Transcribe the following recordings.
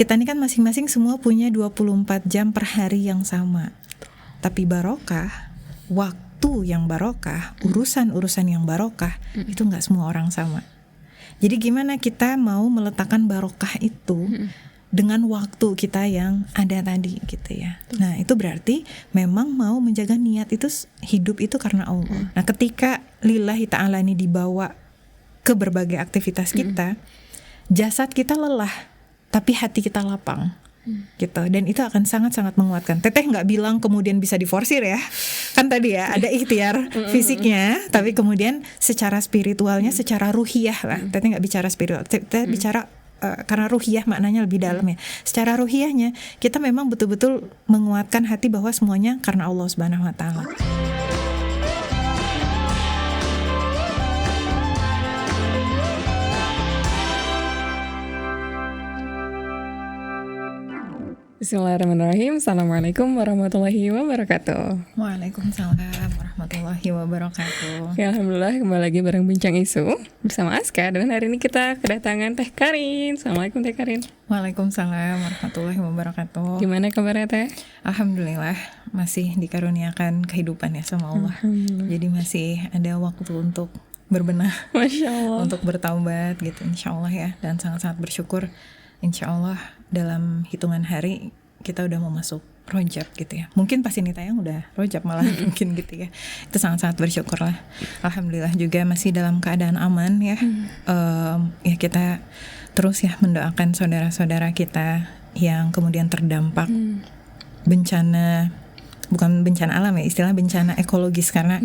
Kita ini kan masing-masing semua punya 24 jam per hari yang sama. Tapi barokah, waktu yang barokah, urusan-urusan yang barokah, itu gak semua orang sama. Jadi gimana kita mau meletakkan barokah itu dengan waktu kita yang ada tadi gitu ya. Nah itu berarti memang mau menjaga niat itu, hidup itu karena Allah. Nah ketika lillahi ta'ala ini dibawa ke berbagai aktivitas kita, jasad kita lelah, tapi hati kita lapang gitu, dan itu akan sangat-sangat menguatkan. Teteh nggak bilang kemudian bisa diforsir ya, kan tadi ya ada ikhtiar fisiknya, tapi kemudian secara spiritualnya, secara ruhiyah lah. Teteh nggak bicara spiritual, teteh bicara karena ruhiyah maknanya lebih dalam ya. Secara ruhiyahnya kita memang betul-betul menguatkan hati bahwa semuanya karena Allah Subhanahu Wa Taala. Bismillahirrahmanirrahim. Assalamualaikum warahmatullahi wabarakatuh. Waalaikumsalam warahmatullahi wabarakatuh. Ya, alhamdulillah kembali lagi bareng Bincang Isu bersama Aska, dan hari ini kita kedatangan Teh Karin. Assalamualaikum Teh Karin. Waalaikumsalam warahmatullahi wabarakatuh. Gimana kabarnya Teh? Alhamdulillah masih dikaruniakan kehidupan ya sama Allah. Jadi masih ada waktu untuk berbenah, Masya Allah, untuk bertaubat gitu, insya Allah ya. Dan sangat-sangat bersyukur, insya Allah dalam hitungan hari kita udah mau masuk Rojab gitu ya. Mungkin pas ini tayang udah Rojab malah mungkin gitu ya. Itu sangat-sangat bersyukur lah. Alhamdulillah juga masih dalam keadaan aman ya. Ya kita terus ya mendoakan saudara-saudara kita yang kemudian terdampak bencana, bukan bencana alam ya, istilah bencana ekologis, karena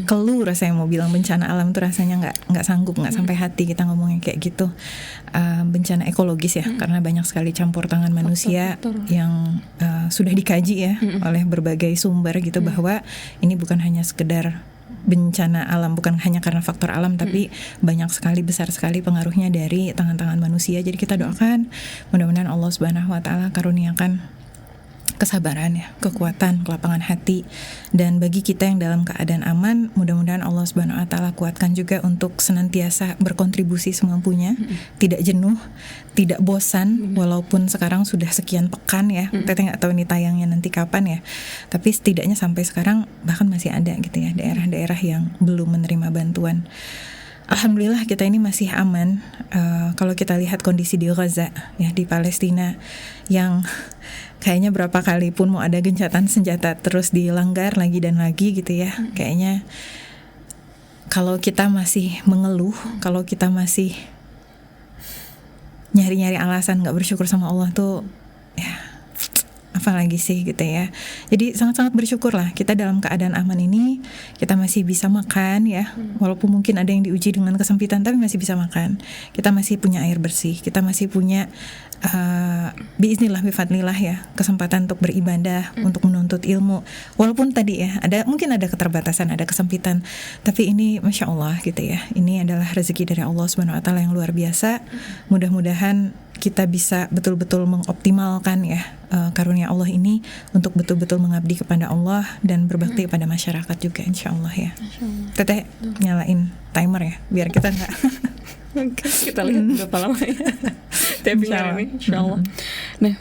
keluh rasanya mau bilang bencana alam tuh rasanya nggak sanggup, nggak sampai hati kita ngomongnya kayak gitu. Bencana ekologis ya, karena banyak sekali campur tangan manusia yang sudah dikaji ya oleh berbagai sumber gitu, bahwa ini bukan hanya sekedar bencana alam, bukan hanya karena faktor alam, tapi banyak sekali, besar sekali pengaruhnya dari tangan-tangan manusia. Jadi kita doakan mudah-mudahan Allah Subhanahu Wa Taala karuniakan kesabaran ya, kekuatan, kelapangan hati. Dan bagi kita yang dalam keadaan aman, mudah-mudahan Allah Subhanahu Wa Taala kuatkan juga untuk senantiasa berkontribusi semampunya, tidak jenuh, tidak bosan, walaupun sekarang sudah sekian pekan ya. Teteh nggak tahu ini tayangnya nanti kapan ya, tapi setidaknya sampai sekarang bahkan masih ada gitu ya daerah-daerah yang belum menerima bantuan. Alhamdulillah kita ini masih aman. Kalau kita lihat kondisi di Gaza ya, di Palestina, yang kayaknya berapa kali pun mau ada gencatan senjata terus dilanggar lagi dan lagi gitu ya. Kayaknya kalau kita masih mengeluh, kalau kita masih nyari-nyari alasan gak bersyukur sama Allah tuh ya apa lagi sih gitu ya. Jadi sangat-sangat bersyukur lah kita dalam keadaan aman ini, kita masih bisa makan ya, walaupun mungkin ada yang diuji dengan kesempitan, tapi masih bisa makan. Kita masih punya air bersih, kita masih punya biiznillah bifadlillah ya, kesempatan untuk beribadah, untuk menuntut ilmu. Walaupun tadi ya mungkin ada keterbatasan, ada kesempitan, tapi ini Masya Allah gitu ya, ini adalah rezeki dari Allah Subhanahu Wa Taala yang luar biasa. Mudah-mudahan kita bisa betul-betul mengoptimalkan ya karunia Allah ini untuk betul-betul mengabdi kepada Allah dan berbakti kepada masyarakat juga, insya Allah ya. Teteh nyalain timer ya biar kita nggak kita lihat berapa lama ya tapping ini, insya Allah. Nah,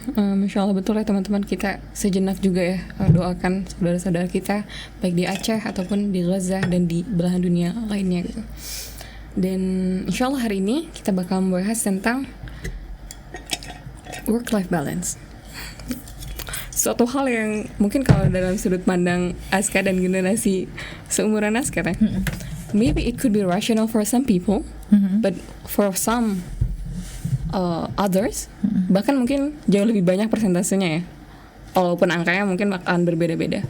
insya Allah betul ya teman-teman, kita sejenak juga ya doakan saudara-saudara kita baik di Aceh ataupun di Gaza dan di belahan dunia lainnya gitu. Dan insya Allah hari ini kita bakal membahas tentang work-life balance. Suatu hal yang mungkin kalau dalam sudut pandang Aska dan generasi seumuran Aska kan, maybe it could be rational for some people, but for some others, bahkan mungkin jauh lebih banyak persentasenya ya, walaupun angkanya mungkin akan berbeda-beda,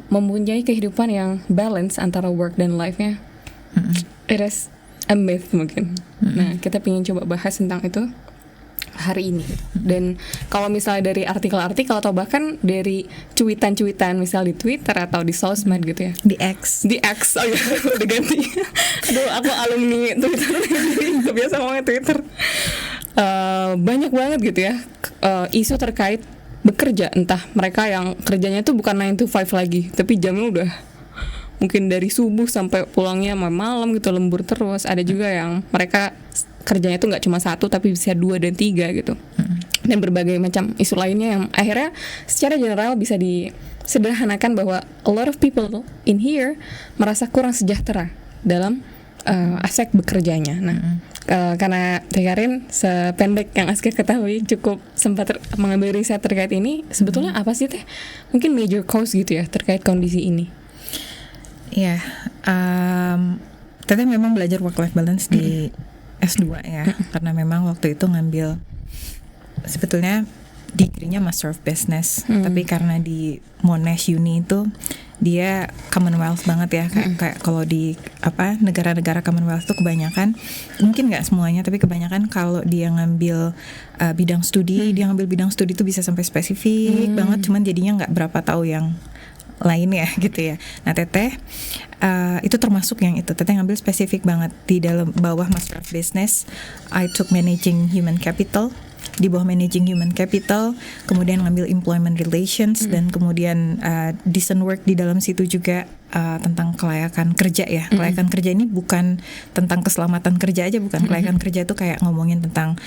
mempunyai kehidupan yang balance antara work dan life-nya. It is a myth mungkin. Nah, kita pengen coba bahas tentang itu hari ini. Dan kalau misalnya dari artikel-artikel atau bahkan dari cuitan-cuitan misal di Twitter atau di sosmed gitu ya, di X, oh ya udah ganti. Aduh, aku alumni Twitter jadi kebiasa ngomongnya Twitter. Banyak banget gitu ya isu terkait bekerja, entah mereka yang kerjanya itu bukan 9 to 5 lagi, tapi jamnya udah mungkin dari subuh sampai pulangnya malam gitu, lembur terus. Ada juga yang mereka kerjanya tuh nggak cuma 1 tapi bisa 2 dan 3 gitu. dan berbagai macam isu lainnya yang akhirnya secara general bisa disederhanakan bahwa a lot of people in here merasa kurang sejahtera dalam aspek bekerjanya. Nah, karena Teh Karin sependek yang Aska ketahui cukup sempat mengambil riset terkait ini, sebetulnya apa sih Teh? Mungkin major cause gitu ya terkait kondisi ini. Ya, Teteh memang belajar work-life balance di S2 ya, karena memang waktu itu ngambil sebetulnya degree-nya Master of Business, tapi karena di Monash Uni itu dia Commonwealth banget ya, kayak kalau di negara-negara Commonwealth itu kebanyakan, mungkin nggak semuanya tapi kebanyakan kalau dia ngambil bidang studi, dia ngambil bidang studi itu bisa sampai spesifik banget, cuman jadinya nggak berapa tahu yang lain ya gitu ya. Nah Teteh itu termasuk yang itu, Teteh ngambil spesifik banget di dalam bawah Master of Business. I took Managing Human Capital. Di bawah Managing Human Capital, kemudian ngambil Employment Relations, dan kemudian Decent Work di dalam situ juga tentang kelayakan kerja ya. Kelayakan kerja ini bukan tentang keselamatan kerja aja, bukan. Kelayakan kerja itu kayak ngomongin tentang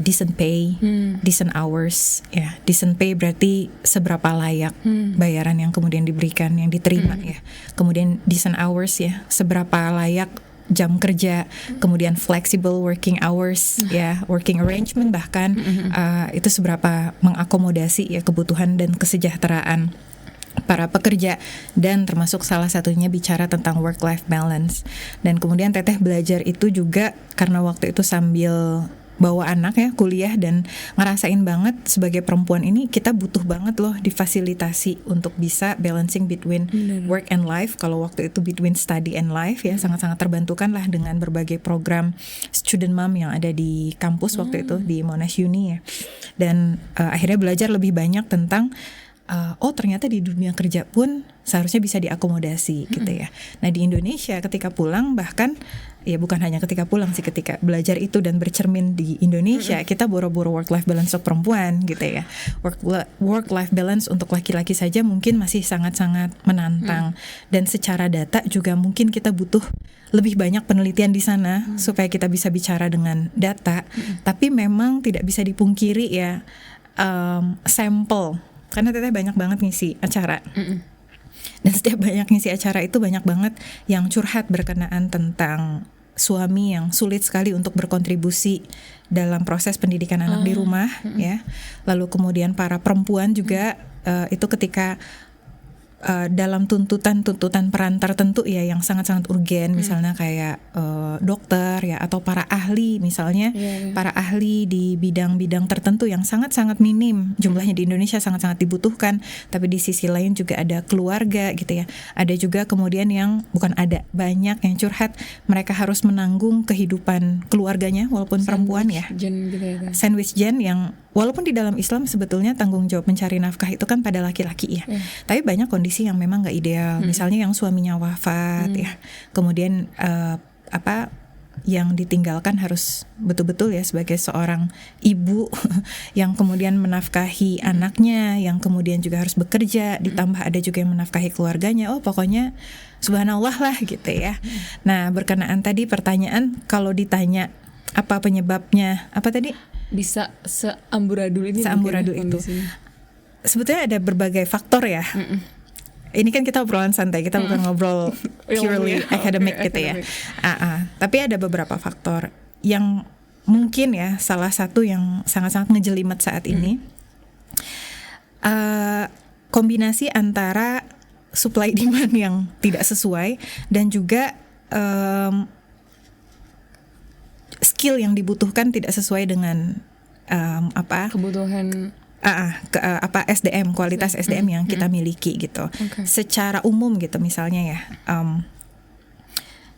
decent pay, decent hours ya. Decent pay berarti seberapa layak bayaran yang kemudian diberikan, yang diterima ya. Kemudian decent hours ya, seberapa layak jam kerja, kemudian flexible working hours ya, working arrangement bahkan itu seberapa mengakomodasi ya kebutuhan dan kesejahteraan para pekerja, dan termasuk salah satunya bicara tentang work-life balance. Dan kemudian Teteh belajar itu juga karena waktu itu sambil bawa anak ya kuliah, dan ngerasain banget sebagai perempuan ini kita butuh banget loh difasilitasi untuk bisa balancing between work and life. Kalau waktu itu between study and life ya, sangat-sangat terbantukan lah dengan berbagai program student mom yang ada di kampus waktu itu di Monash Uni ya. Dan akhirnya belajar lebih banyak tentang ternyata di dunia kerja pun seharusnya bisa diakomodasi gitu ya. Nah di Indonesia ketika pulang, bahkan ya bukan hanya ketika pulang sih, ketika belajar itu dan bercermin di Indonesia, kita boro-boro work-life balance untuk perempuan gitu ya. Work-life balance untuk laki-laki saja mungkin masih sangat-sangat menantang, dan secara data juga mungkin kita butuh lebih banyak penelitian di sana supaya kita bisa bicara dengan data. Tapi memang tidak bisa dipungkiri ya, sampel, karena Teteh banyak banget ngisi acara. Dan setiap banyak ngisi acara itu banyak banget yang curhat berkenaan tentang suami yang sulit sekali untuk berkontribusi dalam proses pendidikan anak di rumah ya. Lalu kemudian para perempuan juga itu ketika dalam tuntutan peran tertentu ya yang sangat-sangat urgen, misalnya kayak dokter ya, atau para ahli misalnya, para ahli di bidang-bidang tertentu yang sangat-sangat minim jumlahnya di Indonesia, sangat-sangat dibutuhkan. Tapi di sisi lain juga ada keluarga gitu ya. Ada juga kemudian yang banyak yang curhat mereka harus menanggung kehidupan keluarganya walaupun perempuan ya. Sandwich gen yang walaupun di dalam Islam sebetulnya tanggung jawab mencari nafkah itu kan pada laki-laki ya, tapi banyak kondisi yang memang nggak ideal. Misalnya yang suaminya wafat ya, kemudian yang ditinggalkan harus betul-betul ya sebagai seorang ibu yang kemudian menafkahi anaknya, yang kemudian juga harus bekerja, ditambah ada juga yang menafkahi keluarganya. Pokoknya subhanallah lah gitu ya. Nah berkenaan tadi pertanyaan, kalau ditanya apa penyebabnya, apa tadi? Bisa seamburadul ini. Seamburadul itu sebetulnya ada berbagai faktor ya. Ini kan kita obrolan santai, kita bukan ngobrol purely academic gitu ya. Tapi ada beberapa faktor yang mungkin ya, salah satu yang sangat-sangat ngejelimet saat ini, kombinasi antara supply demand yang tidak sesuai dan juga skill yang dibutuhkan tidak sesuai dengan kebutuhan SDM, kualitas SDM yang kita miliki gitu. Secara umum gitu misalnya ya,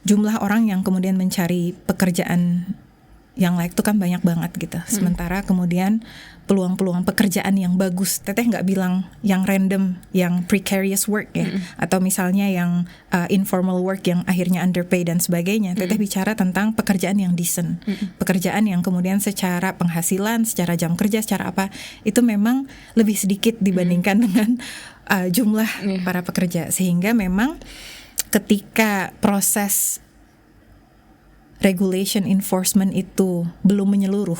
jumlah orang yang kemudian mencari pekerjaan yang layak itu kan banyak banget gitu. Sementara kemudian peluang-peluang pekerjaan yang bagus, Teteh nggak bilang yang random, yang precarious work ya, atau misalnya yang informal work yang akhirnya underpay dan sebagainya. Teteh bicara tentang pekerjaan yang decent, pekerjaan yang kemudian secara penghasilan, secara jam kerja, secara apa, itu memang lebih sedikit dibandingkan dengan jumlah para pekerja. Sehingga memang ketika proses regulation enforcement itu belum menyeluruh,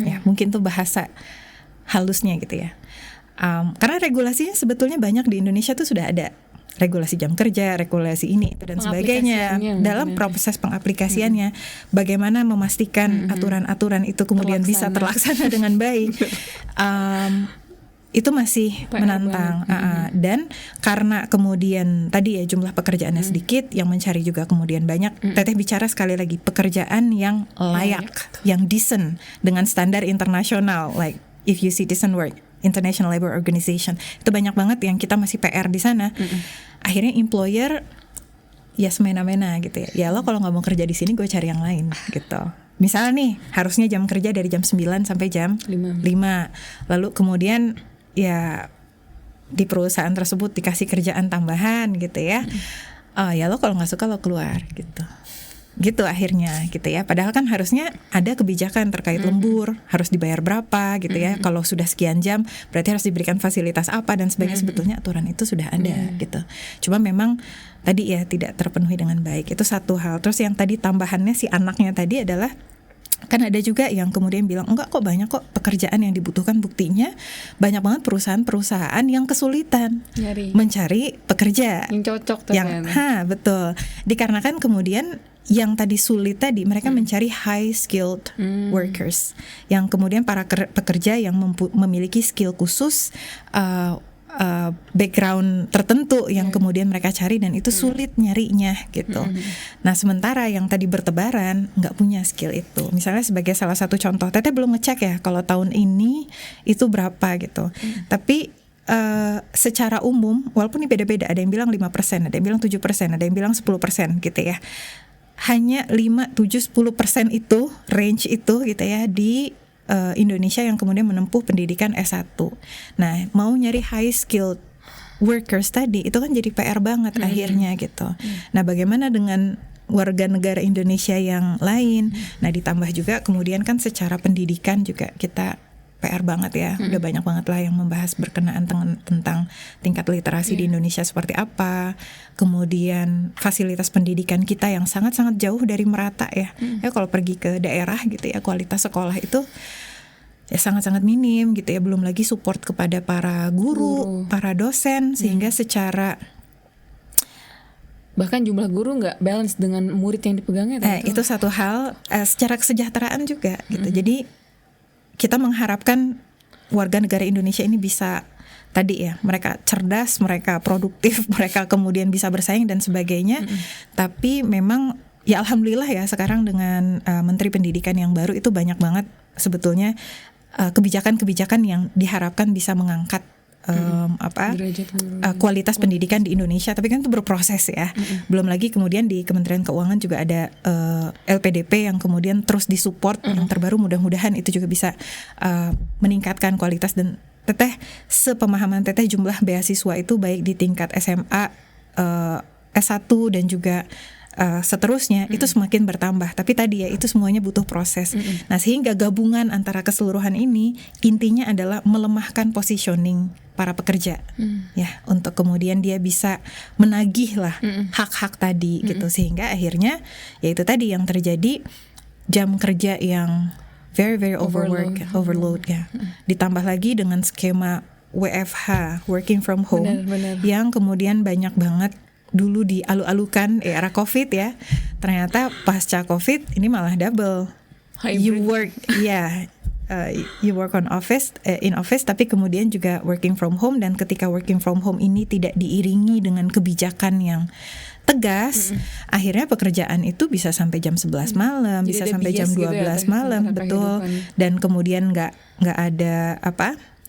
ya mungkin tuh bahasa halusnya gitu ya. Karena regulasinya sebetulnya banyak di Indonesia tuh sudah ada regulasi jam kerja, regulasi ini itu dan sebagainya. Dalam proses pengaplikasiannya, bagaimana memastikan aturan-aturan itu kemudian bisa terlaksana dengan baik, itu masih menantang. Dan karena kemudian tadi ya jumlah pekerjaannya sedikit, yang mencari juga kemudian banyak. Teteh bicara sekali lagi pekerjaan yang layak, yang decent dengan standar internasional, like if you see decent work, International Labour Organization, itu banyak banget yang kita masih PR di sana. Akhirnya employer ya semena-mena gitu ya. Ya lo kalau nggak mau kerja di sini, gue cari yang lain gitu. Misalnya nih harusnya jam kerja dari jam 9 sampai jam 5. Lalu kemudian ya di perusahaan tersebut dikasih kerjaan tambahan gitu ya. Ya lo kalau nggak suka lo keluar gitu akhirnya gitu ya. Padahal kan harusnya ada kebijakan terkait lembur, harus dibayar berapa gitu ya. Kalau sudah sekian jam berarti harus diberikan fasilitas apa dan sebagainya. Sebetulnya aturan itu sudah ada gitu. Cuma memang tadi ya tidak terpenuhi dengan baik. Itu satu hal. Terus yang tadi tambahannya si anaknya tadi adalah, kan ada juga yang kemudian bilang enggak kok, banyak kok pekerjaan yang dibutuhkan. Buktinya banyak banget perusahaan-perusahaan yang kesulitan mencari pekerja yang cocok yang betul. Dikarenakan kemudian yang tadi sulit tadi, mereka mencari high skilled workers, yang kemudian para pekerja yang memiliki skill khusus, background tertentu yang kemudian mereka cari, dan itu sulit nyarinya gitu. Nah sementara yang tadi bertebaran nggak punya skill itu. Misalnya sebagai salah satu contoh, Teteh belum ngecek ya kalau tahun ini itu berapa gitu. Tapi secara umum, walaupun ini beda-beda, ada yang bilang 5%, ada yang bilang 7%, ada yang bilang 10% gitu ya. Hanya 5, 7, 10% itu, range itu gitu ya di Indonesia yang kemudian menempuh pendidikan S1. Nah, mau nyari high skilled workers tadi itu kan jadi PR banget akhirnya gitu. Nah, bagaimana dengan warga negara Indonesia yang lain? Nah, ditambah juga kemudian kan secara pendidikan juga kita PR banget ya. Udah banyak banget lah yang membahas berkenaan tentang tingkat literasi di Indonesia seperti apa. Kemudian fasilitas pendidikan kita yang sangat-sangat jauh dari merata ya. Ya kalau pergi ke daerah gitu ya, kualitas sekolah itu ya sangat-sangat minim gitu ya. Belum lagi support kepada para guru. Para dosen, sehingga secara bahkan jumlah guru nggak balance dengan murid yang dipegangnya. Itu satu hal. Secara kesejahteraan juga gitu. Jadi kita mengharapkan warga negara Indonesia ini bisa tadi ya, mereka cerdas, mereka produktif, mereka kemudian bisa bersaing dan sebagainya. Tapi memang ya alhamdulillah ya sekarang dengan Menteri Pendidikan yang baru itu banyak banget sebetulnya kebijakan-kebijakan yang diharapkan bisa mengangkat kualitas pendidikan di Indonesia. Tapi kan itu berproses ya. Belum lagi kemudian di Kementerian Keuangan juga ada LPDP yang kemudian terus disupport. Yang terbaru mudah-mudahan itu juga bisa meningkatkan kualitas. Dan Teteh, sepemahaman Teteh, jumlah beasiswa itu baik di tingkat SMA, S1 dan juga seterusnya itu semakin bertambah. Tapi tadi ya itu semuanya butuh proses. Nah sehingga gabungan antara keseluruhan ini intinya adalah melemahkan positioning para pekerja ya, untuk kemudian dia bisa menagih lah hak-hak tadi gitu. Sehingga akhirnya ya itu tadi yang terjadi, jam kerja yang very overload ya. Ditambah lagi dengan skema WFH, working from home, yang kemudian banyak banget dulu dialu-alukan era COVID ya. Ternyata pasca COVID ini malah double. You work you work on office in office, tapi kemudian juga working from home. Dan ketika working from home ini tidak diiringi dengan kebijakan yang tegas, akhirnya pekerjaan itu bisa sampai jam 11 malam, bisa sampai jam 12 gitu malam, betul. Dan kemudian nggak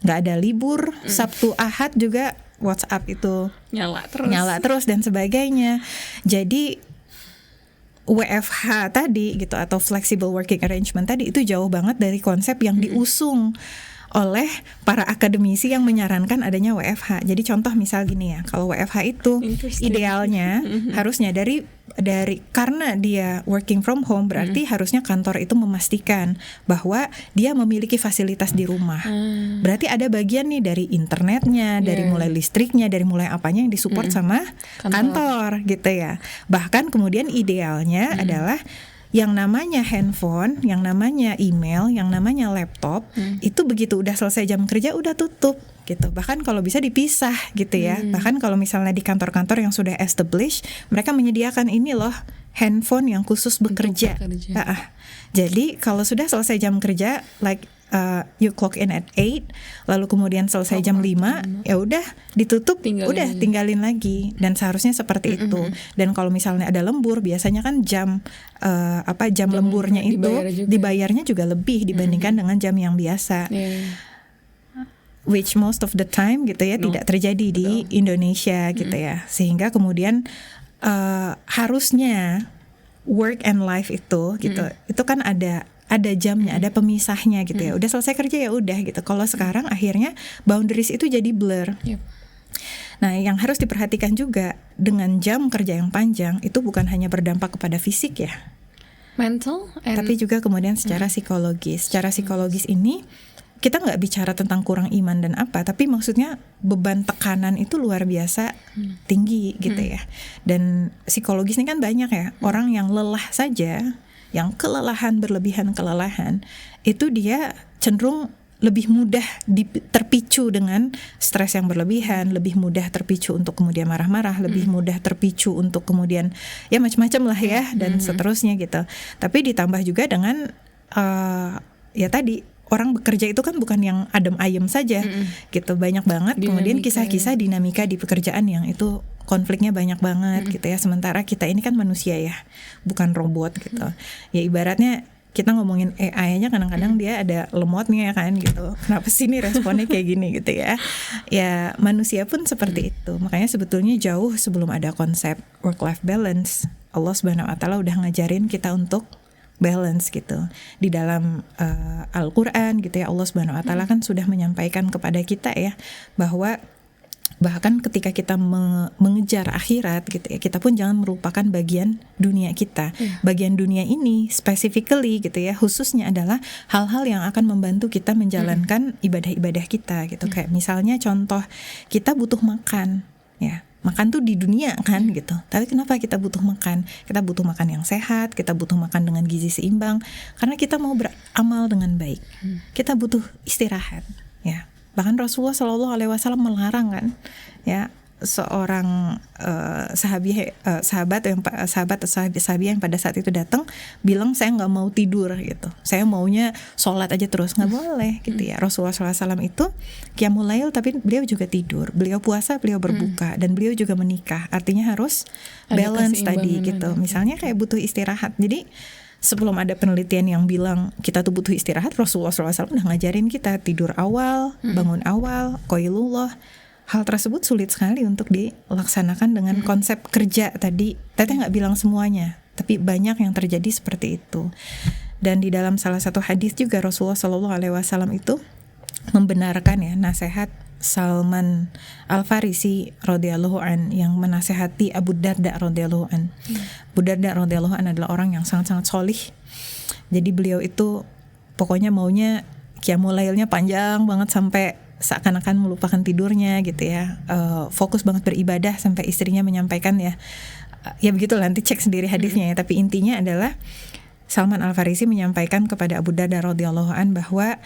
ada libur, Sabtu Ahad juga WhatsApp itu nyala terus dan sebagainya. Jadi WFH tadi gitu, atau flexible working arrangement tadi, itu jauh banget dari konsep yang diusung oleh para akademisi yang menyarankan adanya WFH. Jadi contoh misal gini ya, kalau WFH itu idealnya harusnya dari karena dia working from home, berarti harusnya kantor itu memastikan bahwa dia memiliki fasilitas di rumah. Berarti ada bagian nih dari internetnya, dari mulai listriknya, dari mulai apanya yang disupport sama kantor gitu ya. Bahkan kemudian idealnya adalah yang namanya handphone, yang namanya email, yang namanya laptop itu begitu udah selesai jam kerja udah tutup gitu. Bahkan kalau bisa dipisah gitu ya. Bahkan kalau misalnya di kantor-kantor yang sudah established, mereka menyediakan ini loh handphone yang khusus bekerja. Jadi kalau sudah selesai jam kerja, like you clock in at 8, lalu kemudian selesai jam 5, ya udah ditutup, tinggalin lagi. Dan seharusnya seperti itu. Dan kalau misalnya ada lembur, biasanya kan jam lemburnya itu dibayarnya juga lebih dibandingkan dengan jam yang biasa. Which most of the time gitu ya tidak terjadi di Indonesia gitu ya. Sehingga kemudian harusnya work and life itu gitu, itu kan ada jamnya, ada pemisahnya gitu ya. Udah selesai kerja ya udah gitu. Kalau sekarang akhirnya boundaries itu jadi blur. Nah, yang harus diperhatikan juga dengan jam kerja yang panjang itu bukan hanya berdampak kepada fisik ya, mental, tapi juga kemudian secara psikologis. Secara psikologis ini kita nggak bicara tentang kurang iman dan apa, tapi maksudnya beban tekanan itu luar biasa tinggi gitu ya. Dan psikologis ini kan banyak ya, orang yang lelah saja, yang berlebihan kelelahan, itu dia cenderung lebih mudah terpicu dengan stres yang berlebihan, lebih mudah terpicu untuk kemudian marah-marah, lebih mudah terpicu untuk kemudian ya macam-macam lah ya, dan seterusnya gitu. Tapi ditambah juga dengan ya tadi, orang bekerja itu kan bukan yang adem ayem saja gitu, banyak banget dinamika, kemudian kisah-kisah dinamika di pekerjaan yang itu konfliknya banyak banget gitu ya. Sementara kita ini kan manusia ya, bukan robot gitu. Ya ibaratnya kita ngomongin AI nya kadang-kadang dia ada lemotnya kan gitu. Kenapa sih nih responnya kayak gini gitu ya. Ya manusia pun seperti itu. Makanya sebetulnya jauh sebelum ada konsep work life balance, Allah Subhanahu wa taala udah ngajarin kita untuk balance gitu. Di dalam Al-Qur'an gitu ya, Allah Subhanahu wa taala kan sudah menyampaikan kepada kita ya bahwa bahkan ketika kita mengejar akhirat gitu ya, kita pun jangan melupakan bagian dunia kita. Bagian dunia ini specifically gitu ya, khususnya adalah hal-hal yang akan membantu kita menjalankan ibadah-ibadah kita gitu. Kayak misalnya contoh, kita butuh makan ya. Makan tuh di dunia kan gitu. Tapi kenapa kita butuh makan? Kita butuh makan yang sehat, kita butuh makan dengan gizi seimbang, karena kita mau beramal dengan baik. Kita butuh istirahat ya. Bahkan Rasulullah SAW melarang kan ya, seorang sahabat yang pada saat itu datang bilang, saya nggak mau tidur gitu, saya maunya sholat aja terus. Nggak boleh gitu ya. Rasulullah SAW itu qiyamul lail, tapi beliau juga tidur, beliau puasa, beliau berbuka, dan beliau juga menikah. Artinya harus balance tadi gitu. Misalnya kayak butuh istirahat. Jadi sebelum ada penelitian yang bilang kita tuh butuh istirahat, Rasulullah SAW udah ngajarin kita tidur awal, bangun awal, qailullah. Hal tersebut sulit sekali untuk dilaksanakan dengan konsep kerja tadi. Teteh nggak bilang semuanya, tapi banyak yang terjadi seperti itu. Dan di dalam salah satu hadis juga Rasulullah SAW itu membenarkan ya nasihat Salman Al-Farisi radhiyallahu an yang menasehati Abu Darda radhiyallahu an. Abu Darda radhiyallahu an adalah orang yang sangat-sangat solih. Jadi beliau itu pokoknya maunya qiyamul lailnya panjang banget sampai seakan-akan melupakan tidurnya gitu ya. Fokus banget beribadah sampai istrinya menyampaikan ya begitulah, nanti cek sendiri hadisnya ya. Tapi intinya adalah Salman Al-Farisi menyampaikan kepada Abu Darda radhiyallahu an bahwa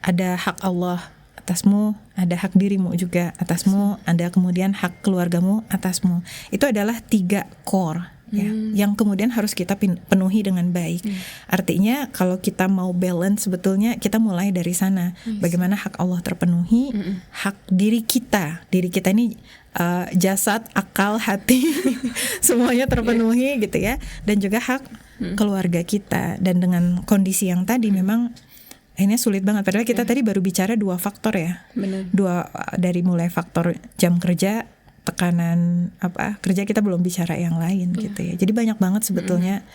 ada hak Allah atasmu, ada hak dirimu juga atasmu, ada kemudian hak keluargamu atasmu. Itu adalah 3 core ya, yang kemudian harus kita penuhi dengan baik. Artinya kalau kita mau balance, sebetulnya kita mulai dari sana. Bagaimana hak Allah terpenuhi, hak diri kita ini jasad, akal, hati semuanya terpenuhi gitu ya, dan juga hak keluarga kita. Dan dengan kondisi yang tadi memang ini sulit banget, padahal kita tadi baru bicara 2 faktor ya. Benar. 2 dari mulai faktor jam kerja, tekanan kerja, kita belum bicara yang lain gitu ya. Jadi banyak banget sebetulnya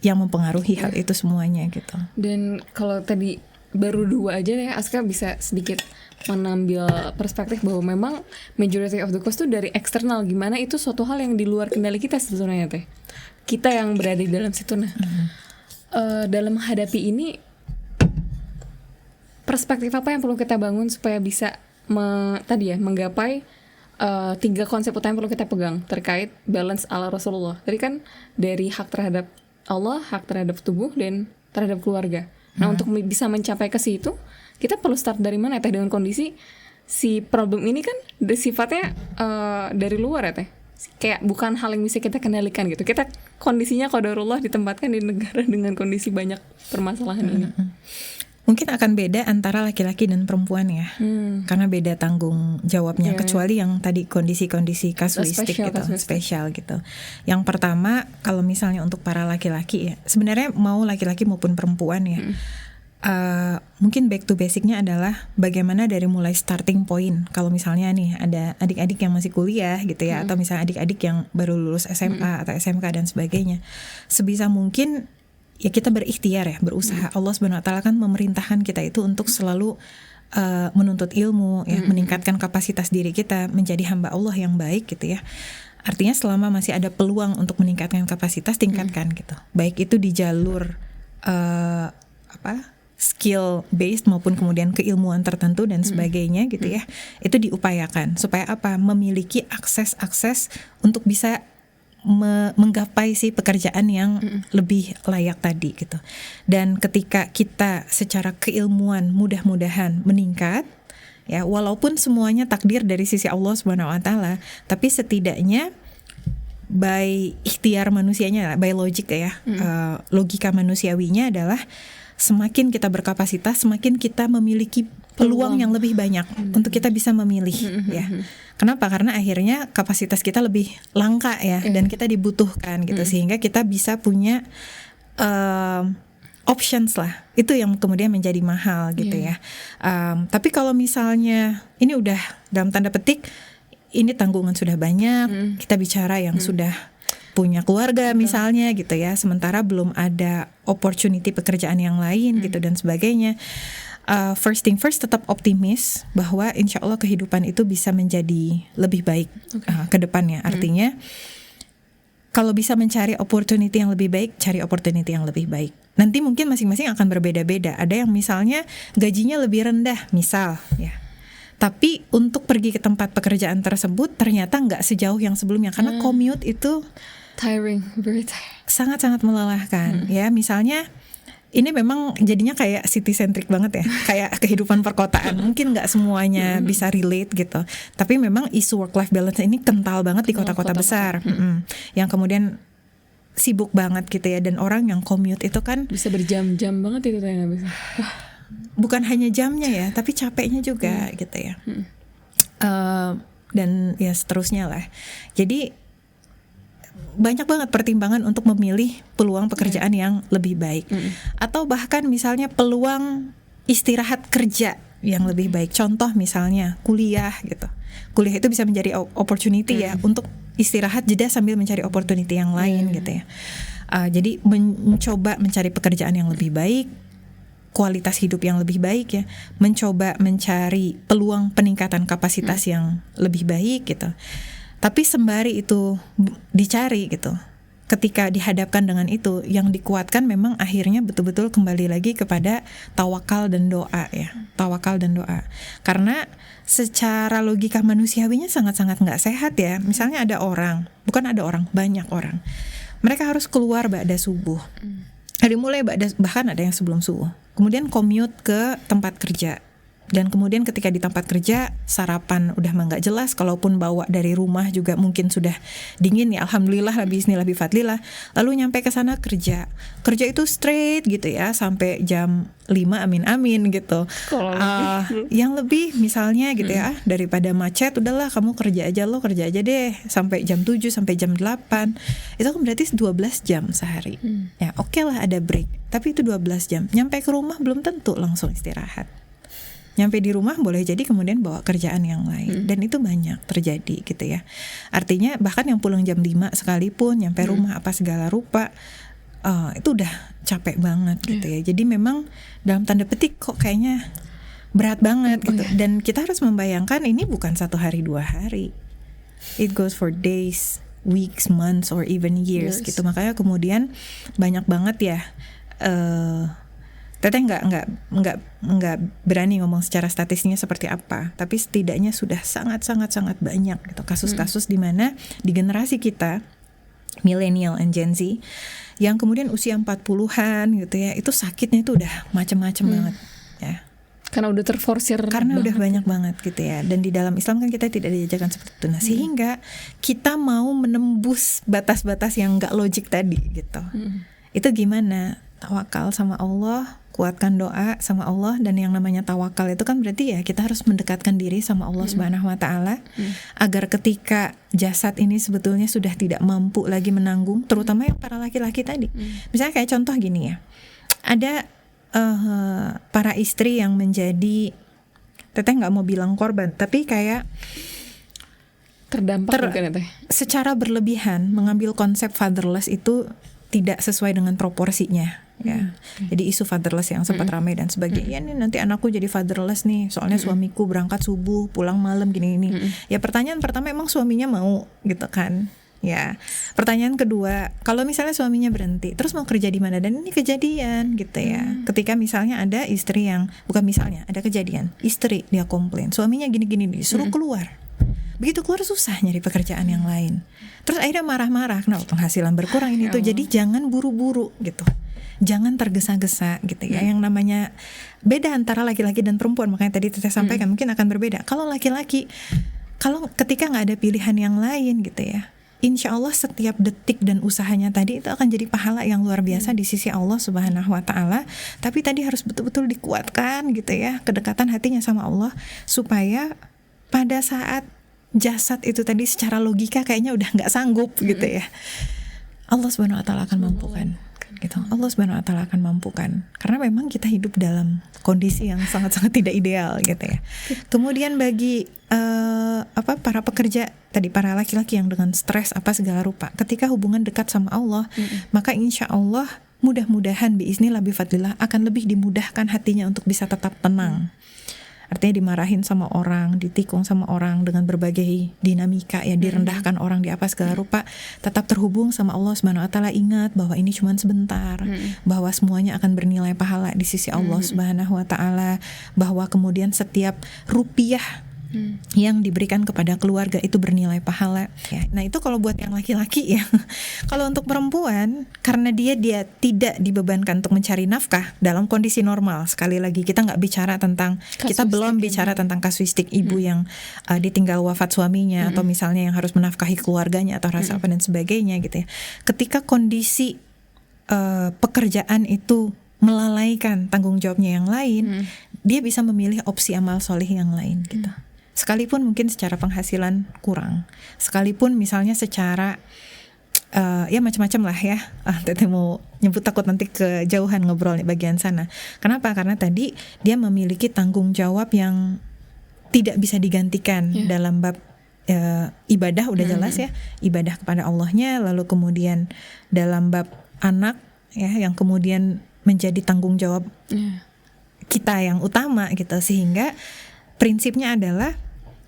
yang mempengaruhi hal itu semuanya gitu. Dan kalau tadi baru 2 aja ya, Aska bisa sedikit menambil perspektif bahwa memang majority of the cost itu dari eksternal. Gimana itu suatu hal yang di luar kendali kita sebetulnya teh. Kita yang berada di dalam situ. Nah, dalam menghadapi ini, perspektif apa yang perlu kita bangun supaya bisa menggapai 3 konsep utama yang perlu kita pegang terkait balance ala Rasulullah. Tadi kan dari hak terhadap Allah, hak terhadap tubuh dan terhadap keluarga. Nah, untuk bisa mencapai ke situ, kita perlu start dari mana Teh? Dengan kondisi si problem ini kan sifatnya dari luar ya Teh. Kayak bukan hal yang bisa kita kendalikan gitu. Kita kondisinya qadarullah ditempatkan di negara dengan kondisi banyak permasalahan ini. Mungkin akan beda antara laki-laki dan perempuan ya, karena beda tanggung jawabnya. Kecuali yang tadi kondisi-kondisi kasuistik gitu, spesial gitu. Yang pertama, kalau misalnya untuk para laki-laki ya, sebenarnya mau laki-laki maupun perempuan ya, mungkin back to basicnya adalah bagaimana dari mulai starting point. Kalau misalnya nih ada adik-adik yang masih kuliah gitu ya, atau misalnya adik-adik yang baru lulus SMA atau SMK dan sebagainya, sebisa mungkin ya kita berikhtiar ya, berusaha. Allah Subhanahu wa taala kan memerintahkan kita itu untuk selalu menuntut ilmu ya, meningkatkan kapasitas diri kita menjadi hamba Allah yang baik gitu ya. Artinya selama masih ada peluang untuk meningkatkan kapasitas, tingkatkan gitu. Baik itu di jalur skill based maupun kemudian keilmuan tertentu dan sebagainya gitu ya. Itu diupayakan supaya apa? Memiliki akses untuk bisa menggapai si pekerjaan yang lebih layak tadi gitu. Dan ketika kita secara keilmuan mudah-mudahan meningkat ya, walaupun semuanya takdir dari sisi Allah Subhanahu wa taala, tapi setidaknya by ikhtiar manusianya, by logic ya, logika manusiawinya adalah semakin kita berkapasitas, semakin kita memiliki peluang yang lebih banyak untuk kita bisa memilih ya. Kenapa? Karena akhirnya kapasitas kita lebih langka ya, dan kita dibutuhkan gitu, sehingga kita bisa punya options lah. Itu yang kemudian menjadi mahal gitu ya. Tapi kalau misalnya ini udah dalam tanda petik ini tanggungan sudah banyak, kita bicara yang sudah punya keluarga misalnya gitu ya, sementara belum ada opportunity pekerjaan yang lain gitu dan sebagainya. First thing first, tetap optimis bahwa insya Allah kehidupan itu bisa menjadi lebih baik ke depannya. Artinya kalau bisa mencari opportunity yang lebih baik, cari opportunity yang lebih baik. Nanti mungkin masing-masing akan berbeda-beda. Ada yang misalnya gajinya lebih rendah misal ya, tapi untuk pergi ke tempat pekerjaan tersebut ternyata nggak sejauh yang sebelumnya, karena commute itu tiring, very tiring, sangat-sangat melelahkan ya. Misalnya ini memang jadinya kayak city centric banget ya, kayak kehidupan perkotaan. Mungkin nggak semuanya bisa relate gitu, tapi memang isu work-life balance ini kental banget di kota-kota besar, yang kemudian sibuk banget gitu ya. Dan orang yang commute itu kan bisa berjam-jam banget itu nggak bisa. Bukan hanya jamnya ya, tapi capeknya juga gitu ya. Dan ya seterusnya lah. Jadi banyak banget pertimbangan untuk memilih peluang pekerjaan yang lebih baik, atau bahkan misalnya peluang istirahat kerja yang lebih baik. Contoh misalnya kuliah gitu. Kuliah itu bisa menjadi opportunity ya untuk istirahat jeda sambil mencari opportunity yang lain gitu ya. Jadi mencoba mencari pekerjaan yang lebih baik, kualitas hidup yang lebih baik ya, mencoba mencari peluang peningkatan kapasitas yang lebih baik gitu. Tapi sembari itu dicari gitu, ketika dihadapkan dengan itu, yang dikuatkan memang akhirnya betul-betul kembali lagi kepada tawakal dan doa ya. Tawakal dan doa. Karena secara logika manusiawinya sangat-sangat gak sehat ya. Misalnya banyak orang, mereka harus keluar ba'da subuh, dimulai bahkan ada yang sebelum subuh, kemudian commute ke tempat kerja. Dan kemudian ketika di tempat kerja sarapan udah nggak jelas, kalaupun bawa dari rumah juga mungkin sudah dingin ya, alhamdulillah bismillah bifadlillah. Lalu nyampe ke sana kerja itu straight gitu ya sampai jam 5 amin gitu. Yang lebih misalnya gitu ya, daripada macet udahlah kamu kerja aja deh sampai jam 7 sampai jam 8. Itu kan berarti 12 jam sehari. Ya oke lah ada break, tapi itu 12 jam. Nyampe ke rumah belum tentu langsung istirahat. Nyampe di rumah boleh jadi kemudian bawa kerjaan yang lain, dan itu banyak terjadi gitu ya. Artinya bahkan yang pulang jam 5 sekalipun nyampe rumah apa segala rupa, itu udah capek banget gitu ya. Jadi memang dalam tanda petik kok kayaknya berat banget gitu. Dan kita harus membayangkan ini bukan 1 hari 2 hari, it goes for days, weeks, months, or even years gitu. Makanya kemudian banyak banget ya, Teteh nggak berani ngomong secara statistiknya seperti apa, tapi setidaknya sudah sangat banyak gitu kasus-kasus di mana di generasi kita millennial and Gen Z yang kemudian usia 40-an gitu ya, itu sakitnya itu udah macam-macam banget ya. Karena udah terforsir Karena udah banget. banyak banget gitu ya. Dan di dalam Islam kan kita tidak diajarkan seperti itu. Nah, sehingga kita mau menembus batas-batas yang gak logik tadi gitu. Itu gimana? Tawakal sama Allah, kuatkan doa sama Allah. Dan yang namanya tawakal itu kan berarti ya kita harus mendekatkan diri sama Allah Subhanahu wa Ta'ala, agar ketika jasad ini sebetulnya sudah tidak mampu lagi menanggung, terutama yang para laki-laki tadi. Misalnya kayak contoh gini ya, ada para istri yang menjadi, teteh nggak mau bilang korban, tapi kayak Terdampak mungkin ya Teh. secara berlebihan mengambil konsep fatherless itu tidak sesuai dengan proporsinya ya. Jadi isu fatherless yang sempat ramai dan sebagainya, ya nih nanti anakku jadi fatherless nih, soalnya suamiku berangkat subuh pulang malam gini-gini. Ya pertanyaan pertama, emang suaminya mau gitu kan? Ya, pertanyaan kedua, kalau misalnya suaminya berhenti, terus mau kerja di mana? Dan ini kejadian gitu ya. Ketika misalnya ada istri yang, bukan misalnya, ada kejadian, istri dia komplain, suaminya gini-gini, disuruh keluar. Begitu keluar susah nyari pekerjaan yang lain. Terus akhirnya marah-marah, kenapa penghasilan berkurang ini tuh. Jadi jangan buru-buru gitu. Jangan tergesa-gesa gitu ya. Yang namanya beda antara laki-laki dan perempuan, makanya tadi saya sampaikan mungkin akan berbeda. Kalau laki-laki, kalau ketika nggak ada pilihan yang lain gitu ya, insya Allah setiap detik dan usahanya tadi itu akan jadi pahala yang luar biasa di sisi Allah Subhanahu wa Ta'ala. Tapi tadi harus betul-betul dikuatkan gitu ya, kedekatan hatinya sama Allah, supaya pada saat jasad itu tadi secara logika kayaknya udah nggak sanggup gitu ya, Allah Subhanahu wa Ta'ala akan mampukan gitu. Allah Subhanahu wa Ta'ala akan mampukan, karena memang kita hidup dalam kondisi yang sangat-sangat tidak ideal gitu ya. Kemudian bagi para pekerja tadi, para laki-laki yang dengan stres apa segala rupa, ketika hubungan dekat sama Allah, maka insya Allah mudah-mudahan biiznillah bifadlillah akan lebih dimudahkan hatinya untuk bisa tetap tenang. Artinya dimarahin sama orang, ditikung sama orang dengan berbagai dinamika ya, direndahkan orang di apa segala rupa, tetap terhubung sama Allah Subhanahu wa Ta'ala. Ingat bahwa ini cuma sebentar, bahwa semuanya akan bernilai pahala di sisi Allah Subhanahu wa Ta'ala, bahwa kemudian setiap rupiah yang diberikan kepada keluarga itu bernilai pahala ya. Nah itu kalau buat yang laki-laki ya. Kalau untuk perempuan, karena dia tidak dibebankan untuk mencari nafkah dalam kondisi normal. Sekali lagi kita nggak bicara tentang Kasuistik, kita belum bicara tentang kasuistik ibu yang ditinggal wafat suaminya, atau misalnya yang harus menafkahi keluarganya atau rasa apa dan sebagainya gitu ya. Ketika kondisi pekerjaan itu melalaikan tanggung jawabnya yang lain, dia bisa memilih opsi amal soleh yang lain gitu. Sekalipun mungkin secara penghasilan kurang, sekalipun misalnya secara ya macam-macam lah ya. Teteh mau nyebut takut nanti kejauhan ngobrol di bagian sana. Kenapa? Karena tadi dia memiliki tanggung jawab yang tidak bisa digantikan dalam bab ibadah, udah jelas ya, ibadah kepada Allahnya. Lalu kemudian dalam bab anak ya, yang kemudian menjadi tanggung jawab kita yang utama gitu. Sehingga prinsipnya adalah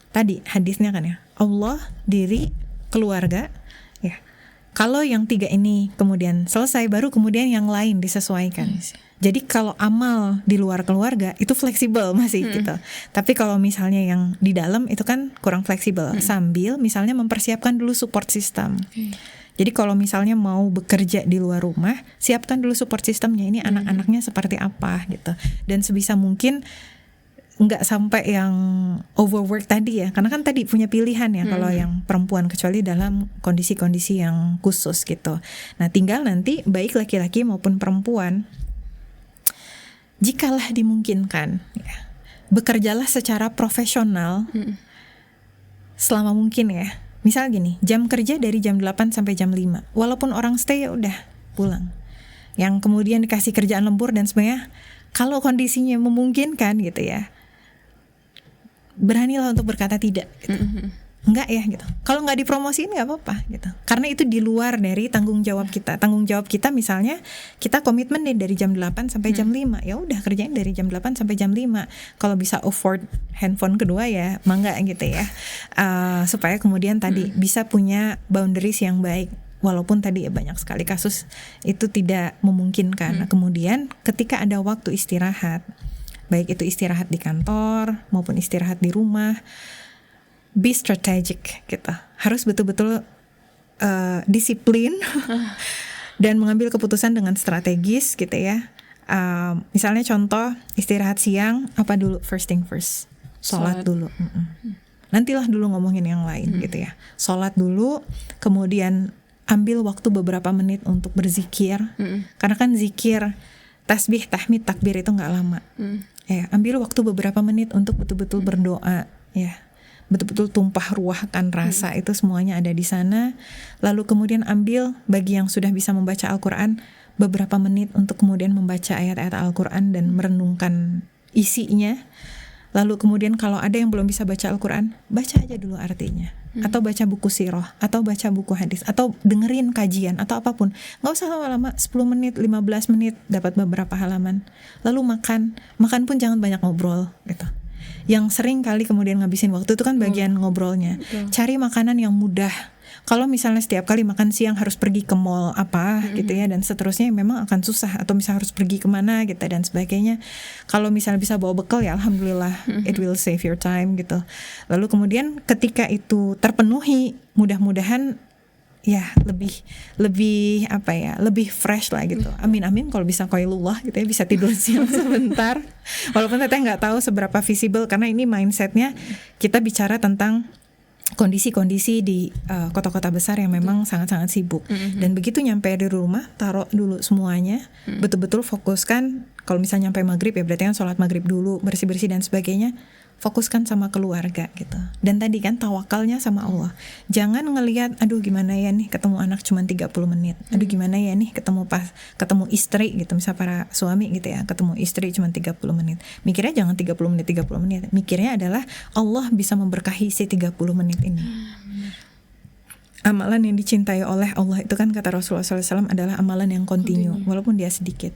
tadi hadisnya kan ya, Allah, diri, keluarga ya. Kalau yang tiga ini kemudian selesai, baru kemudian yang lain disesuaikan. Jadi kalau amal di luar keluarga itu fleksibel masih gitu. Tapi kalau misalnya yang di dalam itu kan kurang fleksibel. Sambil misalnya mempersiapkan dulu support system. Jadi kalau misalnya mau bekerja di luar rumah, siapkan dulu support systemnya. Ini anak-anaknya seperti apa gitu. Dan sebisa mungkin nggak sampai yang overwork tadi ya, karena kan tadi punya pilihan ya kalau yang perempuan, kecuali dalam kondisi-kondisi yang khusus gitu. Nah tinggal nanti baik laki-laki maupun perempuan, jikalah dimungkinkan ya, bekerjalah secara profesional selama mungkin ya. Misal gini, jam kerja dari jam 8 sampai jam 5, walaupun orang stay ya udah pulang. Yang kemudian dikasih kerjaan lembur dan sebagainya, kalau kondisinya memungkinkan gitu ya, beranilah untuk berkata tidak gitu. Enggak ya gitu. Kalau nggak dipromosiin nggak apa-apa gitu. Karena itu di luar dari tanggung jawab kita. Tanggung jawab kita misalnya kita komitmen nih dari jam 8 sampai jam 5. Ya udah kerjain dari jam 8 sampai jam 5. Kalau bisa afford handphone kedua ya mangga gitu ya. Supaya kemudian tadi bisa punya boundaries yang baik. Walaupun tadi ya banyak sekali kasus itu tidak memungkinkan. Nah, kemudian ketika ada waktu istirahat, baik itu istirahat di kantor maupun istirahat di rumah, be strategic gitu. Harus betul-betul disiplin dan mengambil keputusan dengan strategis gitu ya. Misalnya contoh istirahat siang, apa dulu first thing first? Sholat dulu. Nantilah dulu ngomongin yang lain gitu ya. Sholat dulu, kemudian ambil waktu beberapa menit untuk berzikir. Karena kan zikir, tasbih, tahmid, takbir itu nggak lama. Ya, ambil waktu beberapa menit untuk betul-betul berdoa, ya, betul-betul tumpah ruahkan rasa itu semuanya ada di sana. Lalu kemudian ambil bagi yang sudah bisa membaca Al-Quran beberapa menit untuk kemudian membaca ayat-ayat Al-Quran dan merenungkan isinya. Lalu kemudian kalau ada yang belum bisa baca Al-Quran, baca aja dulu artinya, atau baca buku sirah, atau baca buku hadis, atau dengerin kajian, atau apapun. Gak usah lama-lama, 10 menit, 15 menit dapat beberapa halaman. Lalu makan pun jangan banyak ngobrol gitu. Yang sering kali kemudian ngabisin waktu itu kan bagian ngobrolnya. Cari makanan yang mudah. Kalau misalnya setiap kali makan siang harus pergi ke mall apa gitu ya, dan seterusnya memang akan susah. Atau misalnya harus pergi kemana gitu dan sebagainya. Kalau misalnya bisa bawa bekal ya alhamdulillah, it will save your time gitu. Lalu kemudian ketika itu terpenuhi, mudah-mudahan ya lebih apa ya, lebih fresh lah gitu. Amin kalau bisa qailullah gitu ya, bisa tidur siang sebentar. Walaupun teteh nggak tahu seberapa visible karena ini mindsetnya kita bicara tentang kondisi-kondisi di kota-kota besar yang memang sangat-sangat sibuk. Dan begitu nyampe di rumah, taruh dulu semuanya, betul-betul fokuskan. Kalau misalnya nyampe maghrib ya berarti kan sholat maghrib dulu, bersih-bersih dan sebagainya. Fokuskan sama keluarga gitu. Dan tadi kan tawakalnya sama Allah. Jangan ngelihat aduh gimana ya nih ketemu anak cuma 30 menit. Aduh gimana ya nih ketemu istri gitu, misal para suami gitu ya, ketemu istri cuma 30 menit. Mikirnya jangan 30 menit. Mikirnya adalah Allah bisa memberkahi si 30 menit ini. Amalan yang dicintai oleh Allah itu kan kata Rasulullah SAW adalah amalan yang kontinu, walaupun dia sedikit.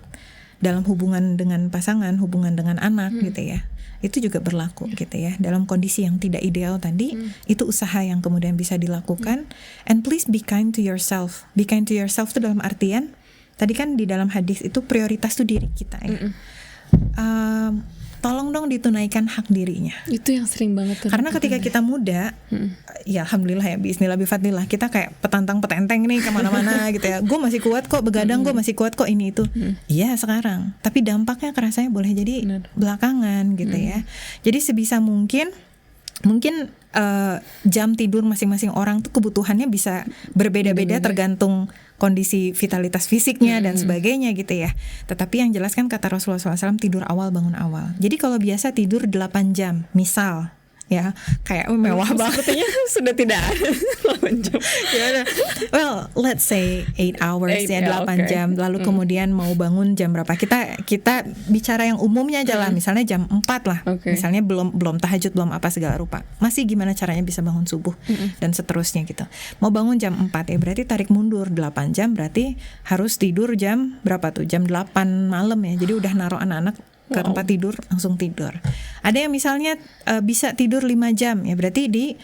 Dalam hubungan dengan pasangan, hubungan dengan anak gitu ya, itu juga berlaku gitu ya. Dalam kondisi yang tidak ideal tadi, itu usaha yang kemudian bisa dilakukan. And please be kind to yourself. Be kind to yourself itu dalam artian, tadi kan di dalam hadis itu prioritas tuh diri kita ya. Tolong dong ditunaikan hak dirinya. Itu yang sering banget. Karena ketika kita muda, ya alhamdulillah ya, bismillah bifadlillah, kita kayak petantang-petenteng nih kemana-mana gitu ya. Gue masih kuat kok begadang, gue masih kuat kok ini itu. Iya sekarang, tapi dampaknya kerasanya boleh jadi belakangan gitu ya. Jadi sebisa mungkin jam tidur masing-masing orang tuh kebutuhannya bisa berbeda-beda tergantung kondisi vitalitas fisiknya dan sebagainya gitu ya. Tetapi yang jelas kan kata Rasulullah SAW, tidur awal bangun awal. Jadi kalau biasa tidur 8 jam misal ya, kayak mewah banget. Sepertinya sudah tidak ada 8 jam. Ya, well, let's say 8 hours ya, 8 jam. Lalu kemudian mau bangun jam berapa? Kita bicara yang umumnya aja lah, misalnya jam 4 lah. Misalnya belum tahajud, belum apa segala rupa. Masih gimana caranya bisa bangun subuh dan seterusnya gitu. Mau bangun jam 4 ya, berarti tarik mundur 8 jam, berarti harus tidur jam berapa tuh? Jam 8 malam ya. Jadi udah naruh anak-anak ke tempat tidur, langsung tidur. Ada yang misalnya bisa tidur 5 jam ya, berarti di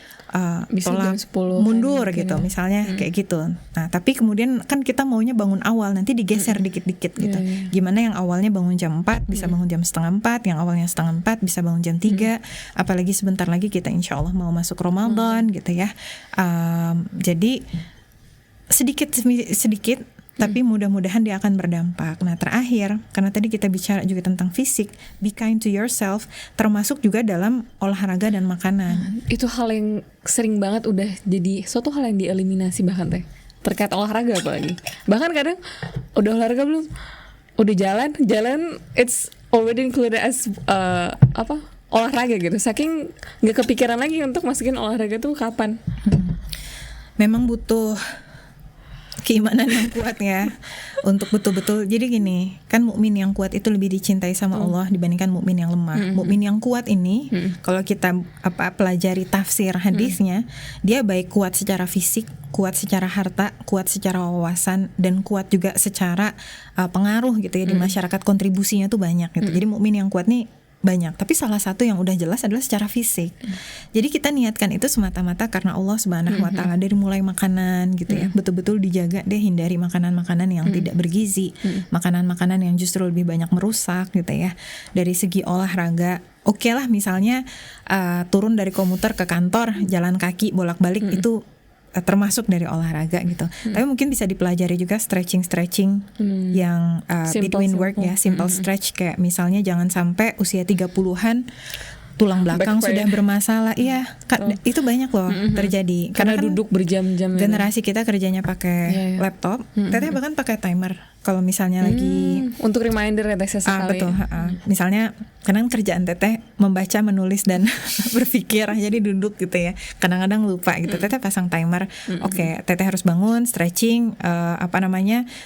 tolak mundur gitu ya. Misalnya kayak gitu. Nah tapi kemudian kan kita maunya bangun awal, nanti digeser dikit-dikit gitu. Gimana yang awalnya bangun jam 4 bisa bangun jam setengah 4, yang awalnya setengah 4 bisa bangun jam 3. Apalagi sebentar lagi kita insya Allah mau masuk Ramadan gitu ya. Jadi sedikit tapi mudah-mudahan dia akan berdampak. Nah terakhir, karena tadi kita bicara juga tentang fisik, be kind to yourself, termasuk juga dalam olahraga dan makanan. Itu hal yang sering banget udah jadi suatu hal yang dieliminasi bahkan teh, terkait olahraga apalagi. Bahkan kadang udah olahraga belum, udah jalan it's already included as olahraga gitu. Saking nggak kepikiran lagi untuk masukin olahraga tuh kapan. Memang butuh keimanan yang kuat ya untuk betul-betul. Jadi gini, kan mukmin yang kuat itu lebih dicintai sama Allah dibandingkan mukmin yang lemah. Mukmin yang kuat ini kalau kita pelajari tafsir hadisnya, dia baik kuat secara fisik, kuat secara harta, kuat secara wawasan, dan kuat juga secara pengaruh gitu ya di masyarakat, kontribusinya tuh banyak gitu. Jadi mukmin yang kuat nih banyak, tapi salah satu yang udah jelas adalah secara fisik. Jadi kita niatkan itu semata-mata karena Allah Subhanahu wa taala, dari mulai makanan gitu ya, betul-betul dijaga deh, hindari makanan-makanan yang tidak bergizi, makanan-makanan yang justru lebih banyak merusak gitu ya. Dari segi olahraga, oke lah misalnya turun dari komuter ke kantor, jalan kaki bolak-balik itu termasuk dari olahraga gitu. Tapi mungkin bisa dipelajari juga stretching yang between work ya, simple stretch, kayak misalnya jangan sampai usia 30-an tulang belakang sudah bermasalah. Iya, itu banyak loh terjadi. Karena kan duduk berjam-jam. Generasi kita kerjanya pakai laptop, teteh bahkan pakai timer. Kalau misalnya lagi untuk reminder ya teh sekali. Betul. Misalnya kadang kerjaan teteh membaca, menulis dan berpikir, jadi duduk gitu ya. Kadang-kadang lupa gitu. Teteh pasang timer. Oke, teteh harus bangun, stretching,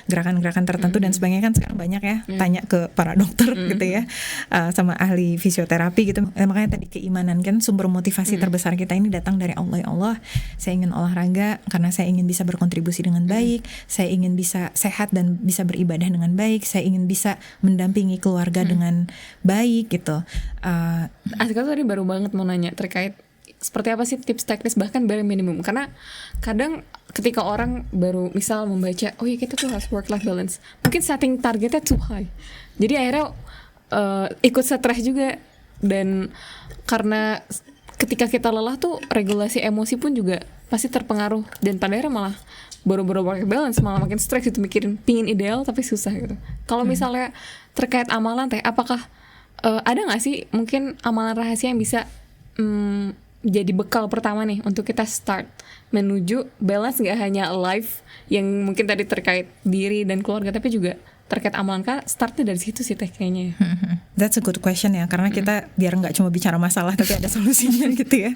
gerakan-gerakan tertentu dan sebagainya, kan sekarang banyak ya. Tanya ke para dokter gitu ya, sama ahli fisioterapi gitu. Makanya tadi keimanan kan sumber motivasi terbesar kita ini datang dari Allah. Ya Allah, saya ingin olahraga karena saya ingin bisa berkontribusi dengan baik, saya ingin bisa sehat dan bisa beribadah dengan baik, saya ingin bisa mendampingi keluarga dengan baik gitu. Asika tadi baru banget mau nanya terkait seperti apa sih tips teknis bahkan bare minimum, karena kadang ketika orang baru misal membaca oh ya kita tuh harus work life balance, mungkin setting targetnya too high, jadi akhirnya ikut stres juga, dan karena ketika kita lelah tuh regulasi emosi pun juga pasti terpengaruh, dan pada akhirnya malah boro-boro work balance malah makin stres gitu, mikirin pingin ideal tapi susah gitu. Kalau misalnya terkait amalan teh, apakah ada nggak sih mungkin amalan rahasia yang bisa jadi bekal pertama nih untuk kita start menuju balance, nggak hanya life yang mungkin tadi terkait diri dan keluarga, tapi juga terkait amalan, kan startnya dari situ sih teh kayaknya. That's a good question ya, karena kita biar nggak cuma bicara masalah tapi ada solusinya gitu ya.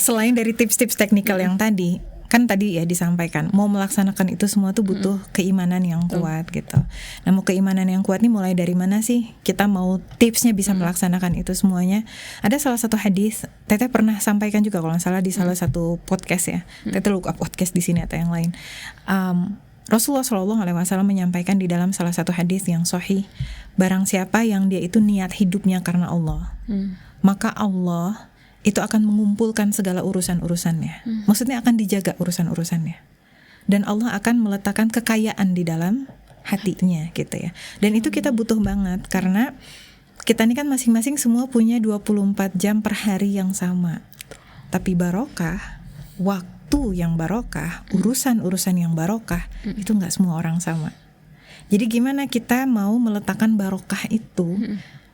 Selain dari tips-tips teknikal yang tadi, kan tadi ya disampaikan, mau melaksanakan itu semua tuh butuh keimanan yang kuat gitu. Nah, mau keimanan yang kuat nih mulai dari mana sih? Kita mau tipsnya bisa melaksanakan itu semuanya. Ada salah satu hadis, teteh pernah sampaikan juga kalau nggak salah di salah satu podcast ya. Teteh lupa podcast di sini atau yang lain. Rasulullah SAW menyampaikan di dalam salah satu hadis yang sahih, barang siapa yang dia itu niat hidupnya karena Allah, maka Allah itu akan mengumpulkan segala urusan-urusannya. Maksudnya akan dijaga urusan-urusannya. Dan Allah akan meletakkan kekayaan di dalam hatinya gitu ya. Dan itu kita butuh banget, karena kita ini kan masing-masing semua punya 24 jam per hari yang sama. Tapi barokah, waktu yang barokah, urusan-urusan yang barokah, itu gak semua orang sama. Jadi gimana kita mau meletakkan barokah itu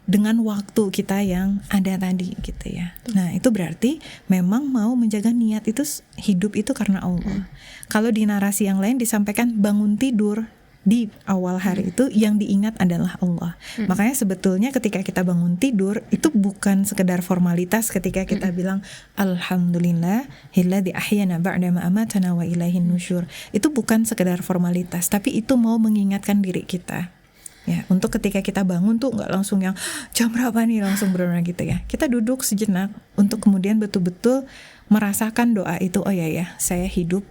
dengan waktu kita yang ada tadi gitu ya. Nah, itu berarti memang mau menjaga niat itu, hidup itu karena Allah. Kalau di narasi yang lain disampaikan bangun tidur di awal hari itu yang diingat adalah Allah. Makanya sebetulnya ketika kita bangun tidur itu bukan sekedar formalitas ketika kita bilang alhamdulillah hilladzi ahyana ba'da ma amatana wa ilaihin nusyur. Itu bukan sekedar formalitas, tapi itu mau mengingatkan diri kita. Ya, untuk ketika kita bangun tuh nggak langsung yang jam berapa nih langsung berenang gitu ya. Kita duduk sejenak untuk kemudian betul-betul merasakan doa itu. Oh ya, saya hidup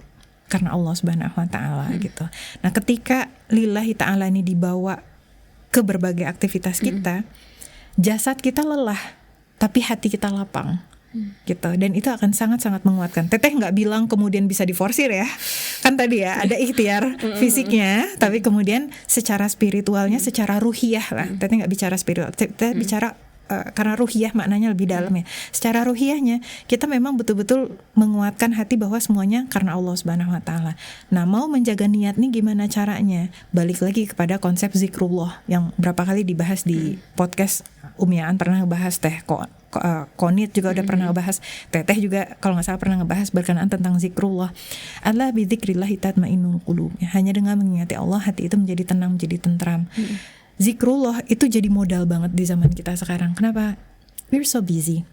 karena Allah Subhanahu wa taala gitu. Nah, ketika lillahi ta'ala ini dibawa ke berbagai aktivitas kita, jasad kita lelah, tapi hati kita lapang. Gitu, dan itu akan sangat-sangat menguatkan. Teteh nggak bilang kemudian bisa diforsir ya, kan tadi ya ada ikhtiar fisiknya, tapi kemudian secara spiritualnya, secara ruhiyah lah. Teteh nggak bicara spiritual, teteh bicara karena ruhiyah maknanya lebih dalam ya. Secara ruhiyahnya kita memang betul-betul menguatkan hati bahwa semuanya karena Allah Subhanahu wa taala. Nah, mau menjaga niat nih gimana caranya? Balik lagi kepada konsep zikrullah yang berapa kali dibahas di podcast Umiaan, pernah ngebahas teh Konit juga udah pernah ngebahas, teteh juga kalau nggak salah pernah ngebahas berkenaan tentang zikrullah. Allah bidzikrillah tatmainnul qulub. Hanya dengan mengingati Allah hati itu menjadi tenang, menjadi tentram. Zikrullah itu jadi modal banget di zaman kita sekarang. Kenapa? We're so busy.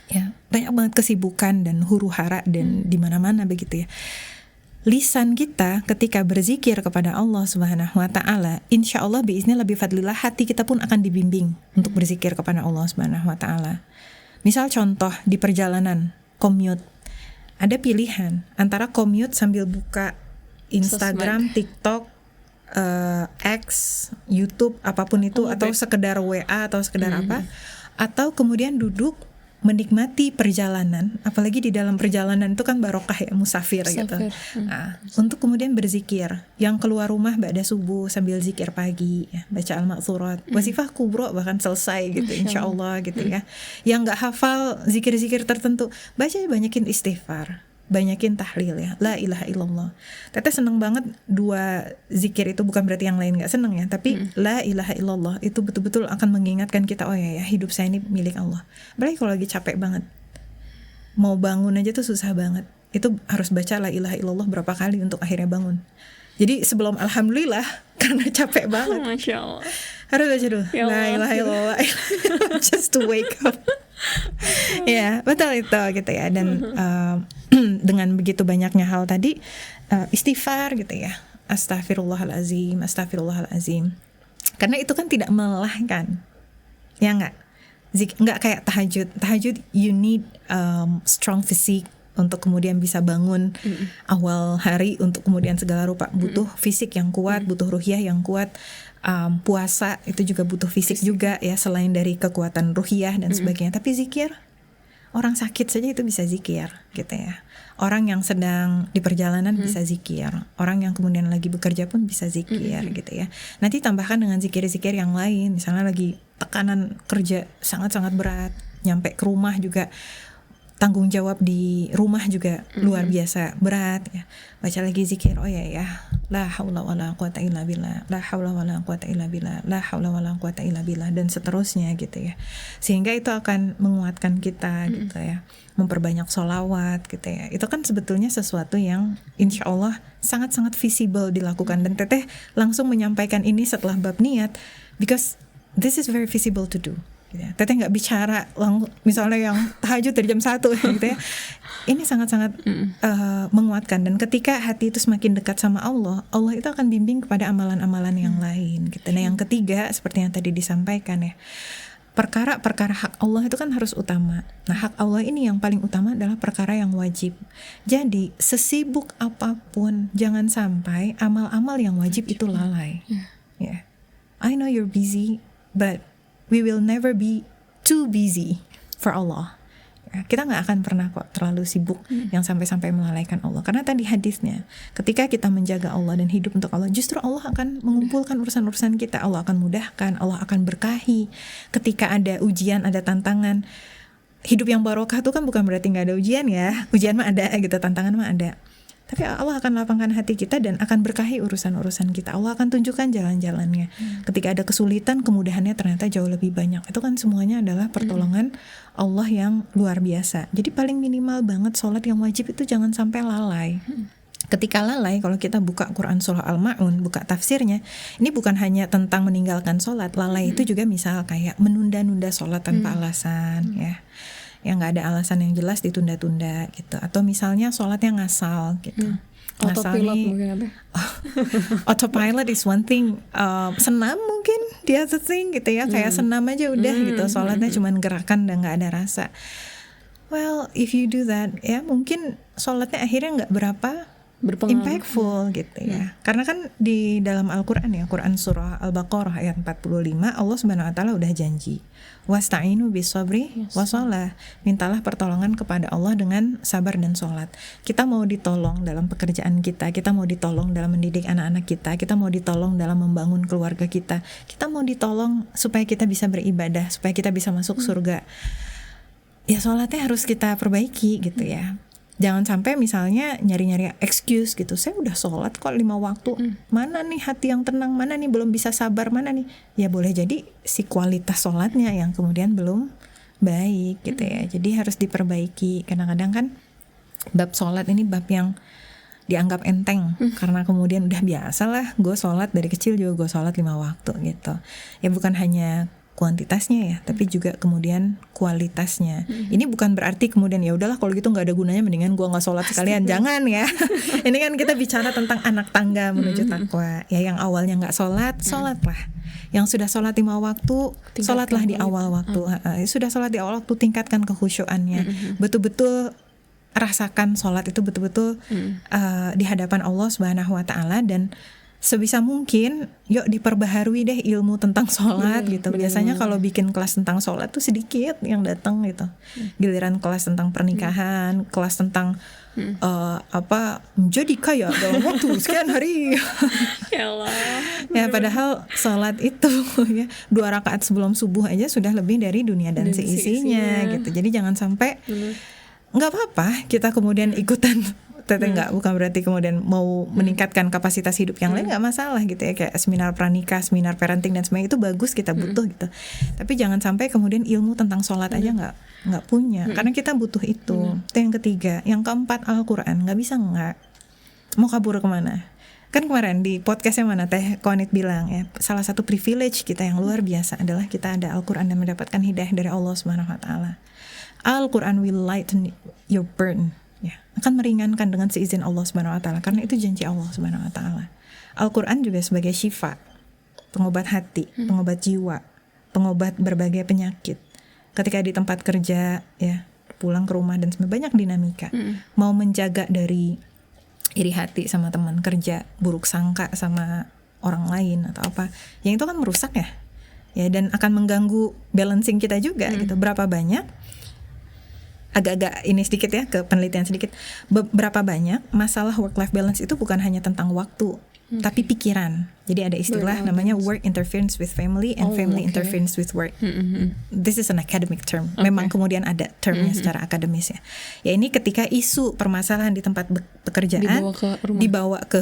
Ya, banyak banget kesibukan dan huru-hara dan di mana-mana begitu ya. Lisan kita ketika berzikir kepada Allah Subhanahu wa taala, insyaallah biiznillah bifadlillah hati kita pun akan dibimbing untuk berzikir kepada Allah Subhanahu wa taala. Misal contoh di perjalanan commute, ada pilihan antara commute sambil buka Instagram, TikTok, X, YouTube, apapun itu, atau sekedar WA atau sekedar apa, atau kemudian duduk menikmati perjalanan, apalagi di dalam perjalanan itu kan barokah ya, musafir. Gitu. Nah, untuk kemudian berzikir, yang keluar rumah ba'da subuh sambil zikir pagi, ya, baca al-ma'thurat, wasifah kubro bahkan selesai gitu, insyaallah gitu ya. Yang nggak hafal zikir-zikir tertentu, baca banyakin istighfar. banyakin tahlil ya, la ilaha illallah. Teteh seneng banget 2 zikir itu, bukan berarti yang lain gak seneng ya, tapi la ilaha illallah itu betul-betul akan mengingatkan kita, oh ya hidup saya ini milik Allah. Berarti kalau lagi capek banget, mau bangun aja tuh susah banget, itu harus baca la ilaha illallah berapa kali untuk akhirnya bangun. Jadi sebelum alhamdulillah karena capek banget, Masya Allah, harus baca dulu Ya la Allah. ilaha illallah just to wake up. Ya betul itu gitu ya. Dan dengan begitu banyaknya hal tadi, istighfar gitu ya, astagfirullahalazim, astagfirullahalazim, karena itu kan tidak melelahkan, ya nggak kayak tahajud you need strong physique untuk kemudian bisa bangun awal hari, untuk kemudian segala rupa butuh fisik yang kuat, butuh ruhiyah yang kuat. Puasa itu juga butuh fisik juga ya, selain dari kekuatan ruhiyah dan sebagainya. Tapi zikir, orang sakit saja itu bisa zikir gitu ya. Orang yang sedang di perjalanan bisa zikir, orang yang kemudian lagi bekerja pun bisa zikir gitu ya. Nanti tambahkan dengan zikir-zikir yang lain, misalnya lagi tekanan kerja sangat-sangat berat, nyampe ke rumah juga tanggung jawab di rumah juga luar biasa berat ya. Baca lagi zikir, oh ya la haula wala quwata illa billah, la haula wala quwata illa billah, la haula wala quwata illa billah, dan seterusnya gitu ya. Sehingga itu akan menguatkan kita gitu ya. Memperbanyak sholawat gitu ya. Itu kan sebetulnya sesuatu yang insya Allah sangat-sangat visible dilakukan. Dan teteh langsung menyampaikan ini setelah bab niat, because this is very visible to do. Teteh nggak bicara misalnya yang tahajud dari jam 1 gitu ya. Ini sangat-sangat menguatkan. Dan ketika hati itu semakin dekat sama Allah, Allah itu akan bimbing kepada amalan-amalan yang lain gitu. Nah yang ketiga, seperti yang tadi disampaikan ya, perkara-perkara hak Allah itu kan harus utama. Nah hak Allah ini yang paling utama adalah perkara yang wajib. Jadi sesibuk apapun, jangan sampai amal-amal yang wajib itu lalai. Yeah. I know you're busy, but we will never be too busy for Allah. Ya, kita nggak akan pernah kok terlalu sibuk yang sampai-sampai melalaikan Allah. Karena tadi hadisnya, ketika kita menjaga Allah dan hidup untuk Allah, justru Allah akan mengumpulkan urusan-urusan kita. Allah akan mudahkan, Allah akan berkahi. Ketika ada ujian, ada tantangan, hidup yang barokah itu kan bukan berarti nggak ada ujian ya. Ujian mah ada gitu, tantangan mah ada. Tapi Allah akan lapangkan hati kita dan akan berkahi urusan-urusan kita. Allah akan tunjukkan jalan-jalannya. Ketika ada kesulitan, kemudahannya ternyata jauh lebih banyak. Itu kan semuanya adalah pertolongan Allah yang luar biasa. Jadi paling minimal banget sholat yang wajib itu jangan sampai lalai. Ketika lalai, kalau kita buka Quran surah Al-Ma'un, buka tafsirnya, ini bukan hanya tentang meninggalkan sholat. Lalai itu juga misal kayak menunda-nunda sholat tanpa alasan ya. Yang nggak ada alasan yang jelas ditunda-tunda gitu, atau misalnya sholatnya ngasal gitu. Autopilot mungkin ada. Autopilot is one thing, senam mungkin the other thing gitu ya, kayak senam aja udah gitu, sholatnya cuman gerakan dan nggak ada rasa. Well, if you do that ya mungkin sholatnya akhirnya nggak berapa impactful gitu ya. Karena kan di dalam Al-Quran ya, Quran surah Al-Baqarah ayat 45, Allah Subhanahu wa taala udah janji, wasta'inu bis-sabri wassalah, mintalah pertolongan kepada Allah dengan sabar dan sholat. Kita mau ditolong dalam pekerjaan kita mau ditolong dalam mendidik anak-anak kita mau ditolong dalam membangun keluarga kita mau ditolong supaya kita bisa beribadah, supaya kita bisa masuk surga. Ya sholatnya harus kita perbaiki gitu ya. Jangan sampai misalnya nyari-nyari excuse gitu, saya udah sholat kok 5 waktu, mana nih hati yang tenang, mana nih belum bisa sabar, mana nih. Ya boleh jadi si kualitas sholatnya yang kemudian belum baik gitu ya. Jadi harus diperbaiki. Kadang-kadang kan bab sholat ini bab yang dianggap enteng, karena kemudian udah biasa lah, gue sholat dari kecil juga gue sholat 5 waktu gitu. Ya bukan hanya kuantitasnya ya, tapi juga kemudian kualitasnya. Ini bukan berarti kemudian ya udahlah kalau gitu nggak ada gunanya, mendingan gua nggak sholat sekalian. Jangan ya. Ini kan kita bicara tentang anak tangga menuju takwa. Ya yang awalnya nggak sholat, sholatlah. Yang sudah sholat 5 waktu, sholatlah di awal waktu. Sudah sholat di awal waktu, tingkatkan kekhusyuannya. Betul-betul rasakan sholat itu betul-betul di hadapan Allah Subhanahu wa taala, dan sebisa mungkin yuk diperbaharui deh ilmu tentang sholat gitu. Biasanya kalau bikin kelas tentang sholat tuh sedikit yang datang gitu. Giliran kelas tentang pernikahan, kelas tentang menjadi kaya dalam waktu sekian hari. Ya Allah. Ya padahal sholat itu ya 2 rakaat sebelum subuh aja sudah lebih dari dunia dan seisinya gitu. Jadi jangan sampai nggak apa-apa kita kemudian ikutan. Teteh nggak, bukan berarti kemudian mau meningkatkan kapasitas hidup yang lain, nggak masalah gitu ya, kayak seminar pranikah, seminar parenting dan sebagainya, itu bagus, kita butuh gitu. Tapi jangan sampai kemudian ilmu tentang sholat aja nggak punya, karena kita butuh itu. Itu yang ketiga. Yang keempat, Al-Quran. Nggak bisa nggak, mau kabur kemana? Kan kemarin di podcastnya mana Teh Konit bilang ya, salah satu privilege kita yang luar biasa adalah kita ada Al-Quran dan mendapatkan hidayah dari Allah Subhanahu Wa Taala. Al-Quran will lighten your burden. Ya, akan meringankan dengan seizin Allah Subhanahu Wa Taala, karena itu janji Allah Subhanahu Wa Taala. Al-Quran juga sebagai syifa, pengobat hati, pengobat jiwa, pengobat berbagai penyakit. Ketika di tempat kerja ya, pulang ke rumah dan banyak dinamika, mau menjaga dari iri hati sama teman kerja, buruk sangka sama orang lain atau apa, yang itu kan merusak ya, dan akan mengganggu balancing kita juga gitu. Berapa banyak, agak-agak ini sedikit ya, ke penelitian sedikit, berapa banyak masalah work-life balance itu bukan hanya tentang waktu, tapi pikiran. Jadi ada istilah namanya work interference with family and family interference with work. This is an academic term. Memang kemudian ada termnya secara akademis ya. Ya ini ketika isu permasalahan di tempat pekerjaan dibawa ke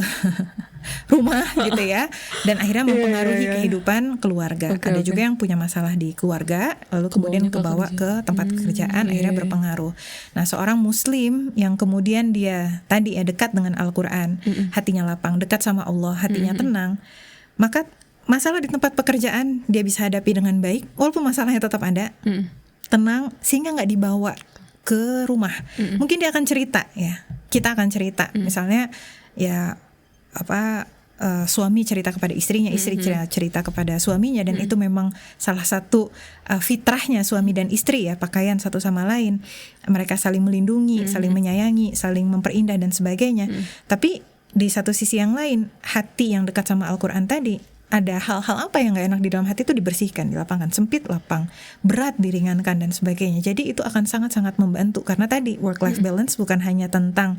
rumah gitu ya, dan akhirnya mempengaruhi kehidupan keluarga. Ada juga yang punya masalah di keluarga, lalu kemudian kebawa ke tempat pekerjaan, akhirnya berpengaruh. Nah, seorang muslim yang kemudian dia tadi ya dekat dengan Al-Quran, hatinya lapang, dekat sama Allah, hatinya tenang, maka masalah di tempat pekerjaan dia bisa hadapi dengan baik, walaupun masalahnya tetap ada, tenang, sehingga nggak dibawa ke rumah. Mungkin dia akan cerita ya, kita akan cerita, misalnya ya suami cerita kepada istrinya, istri cerita kepada suaminya, dan itu memang salah satu fitrahnya suami dan istri ya, pakaian satu sama lain, mereka saling melindungi, saling menyayangi, saling memperindah dan sebagainya. Tapi di satu sisi yang lain, hati yang dekat sama Al-Quran tadi, ada hal-hal apa yang gak enak di dalam hati itu dibersihkan, dilapangkan, sempit lapang, berat diringankan dan sebagainya. Jadi itu akan sangat-sangat membantu, karena tadi work-life balance bukan hanya tentang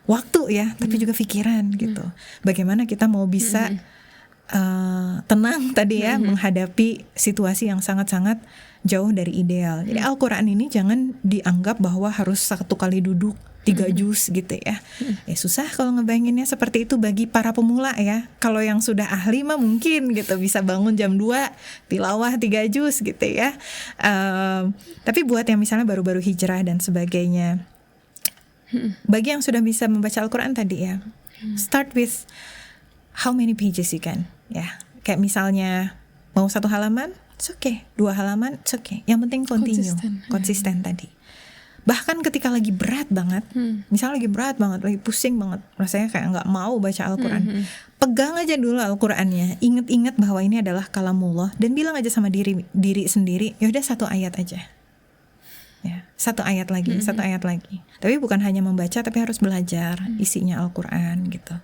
waktu ya, tapi juga pikiran gitu. Bagaimana kita mau bisa tenang tadi ya, menghadapi situasi yang sangat-sangat jauh dari ideal. Jadi Al-Quran ini jangan dianggap bahwa harus satu kali duduk 3 juz gitu ya. Susah kalau ngebayanginnya seperti itu bagi para pemula ya. Kalau yang sudah ahli mah mungkin gitu bisa bangun jam 2 tilawah 3 juz gitu ya. Tapi buat yang misalnya baru-baru hijrah dan sebagainya, bagi yang sudah bisa membaca Al-Quran tadi ya, start with how many pages you can ya. Kayak misalnya mau 1 halaman, it's okay. 2 halaman, it's okay. Yang penting continue, konsisten tadi. Bahkan ketika lagi berat banget, misalnya lagi berat banget, lagi pusing banget, rasanya kayak nggak mau baca Al-Quran, pegang aja dulu Al-Qurannya, inget-inget bahwa ini adalah kalamullah, dan bilang aja sama diri sendiri, yaudah 1 ayat aja, ya 1 ayat lagi, 1 ayat lagi. Tapi bukan hanya membaca, tapi harus belajar isinya Al-Quran gitu.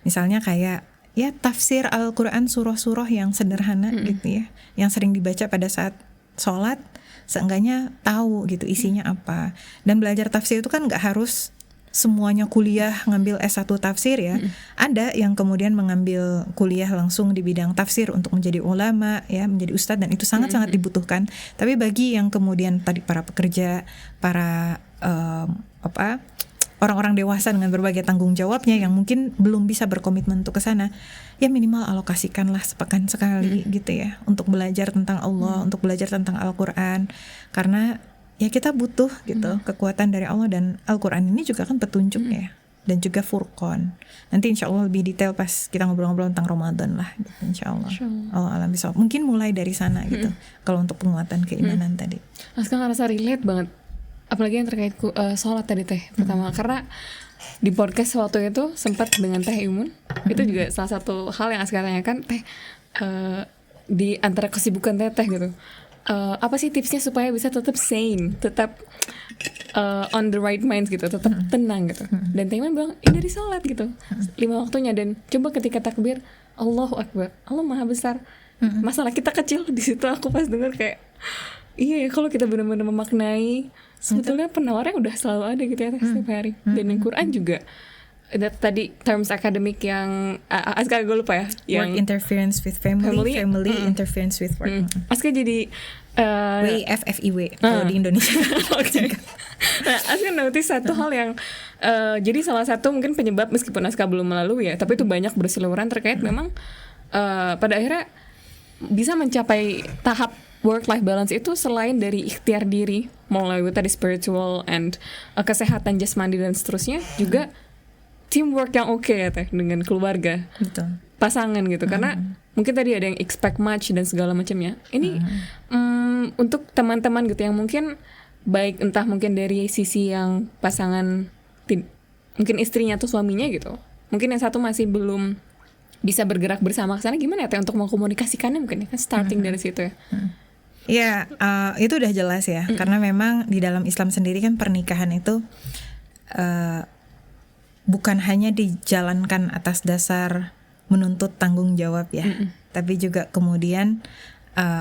Misalnya kayak ya tafsir Al-Quran surah-surah yang sederhana gitu ya, yang sering dibaca pada saat sholat, seenggaknya tahu gitu isinya apa. Dan belajar tafsir itu kan gak harus semuanya kuliah ngambil S1 tafsir ya. Ada yang kemudian mengambil kuliah langsung di bidang tafsir untuk menjadi ulama ya, menjadi ustadz, dan itu sangat-sangat dibutuhkan. Tapi bagi yang kemudian tadi para pekerja, para orang-orang dewasa dengan berbagai tanggung jawabnya yang mungkin belum bisa berkomitmen untuk ke sana, ya minimal alokasikanlah sepekan sekali gitu ya, untuk belajar tentang Allah, untuk belajar tentang Al-Quran, karena ya kita butuh gitu kekuatan dari Allah, dan Al-Quran ini juga kan petunjuk ya, dan juga Furqan. Nanti insya Allah lebih detail pas kita ngobrol-ngobrol tentang Ramadan lah gitu, insya Allah. Allah alam bisawab. Mungkin mulai dari sana gitu, kalau untuk penguatan keimanan tadi. Sekarang ngerasa relate banget, apalagi yang terkait sholat tadi Teh pertama, karena di podcast waktu itu sempat dengan Teh Imun, itu juga salah satu hal yang Aska tanyakan, Teh, di antara kesibukan Teh gitu, apa sih tipsnya supaya bisa tetap sane, tetap on the right minds gitu, tetap tenang gitu. Dan Teh Imun bilang, ini dari sholat gitu, 5 waktunya, dan coba ketika takbir Allahu Akbar, Allah Maha Besar, masalah kita kecil. Di situ aku pas dengar kayak, iya ya, kalau kita benar-benar memaknai, sebetulnya penawarnya udah selalu ada gitu ya setiap hari. Dan yang Quran juga tadi terms akademik yang Aska gue lupa ya, Work interference with family interference with work. Aska jadi WFFIW kalau di Indonesia. Oke. Nah, Aska notice satu hal yang jadi salah satu mungkin penyebab meskipun Aska belum melalui ya, tapi itu banyak berseliweran terkait memang pada akhirnya bisa mencapai tahap work-life balance itu selain dari ikhtiar diri, mulai tadi spiritual and kesehatan jasmani dan seterusnya, juga teamwork yang oke ya Teh dengan keluarga, Betul. pasangan gitu. Karena mungkin tadi ada yang expect much dan segala macamnya. Ini untuk teman-teman gitu yang mungkin baik entah mungkin dari sisi yang pasangan mungkin istrinya atau suaminya gitu. Mungkin yang satu masih belum bisa bergerak bersama ke sana, gimana ya Teh untuk mengkomunikasikannya mungkin ya kan starting dari situ ya. Ya, itu udah jelas ya. Karena memang di dalam Islam sendiri kan pernikahan itu bukan hanya dijalankan atas dasar menuntut tanggung jawab ya, tapi juga kemudian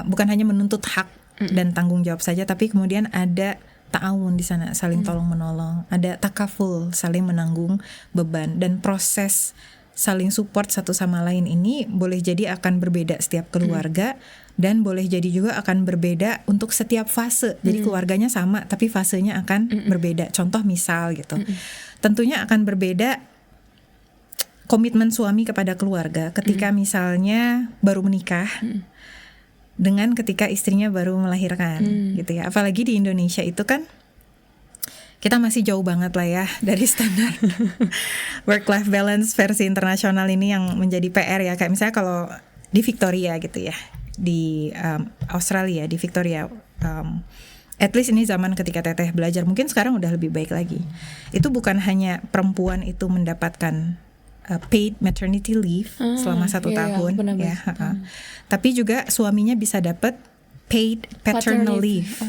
bukan hanya menuntut hak dan tanggung jawab saja, tapi kemudian ada ta'awun di sana, saling tolong menolong, ada takaful, saling menanggung beban, dan proses saling support satu sama lain ini boleh jadi akan berbeda setiap keluarga dan boleh jadi juga akan berbeda untuk setiap fase. Jadi keluarganya sama tapi fasenya akan berbeda. Contoh misal gitu. Tentunya akan berbeda komitmen suami kepada keluarga ketika misalnya baru menikah dengan ketika istrinya baru melahirkan gitu ya. Apalagi di Indonesia itu kan kita masih jauh banget lah ya dari standar work-life balance versi internasional ini yang menjadi PR ya. Kayak misalnya kalau di Victoria gitu ya, di Australia, di Victoria, at least ini zaman ketika Teteh belajar, mungkin sekarang udah lebih baik lagi. Itu bukan hanya perempuan itu mendapatkan paid maternity leave selama 1 tahun ya, tapi juga suaminya bisa dapat paid paternal leave.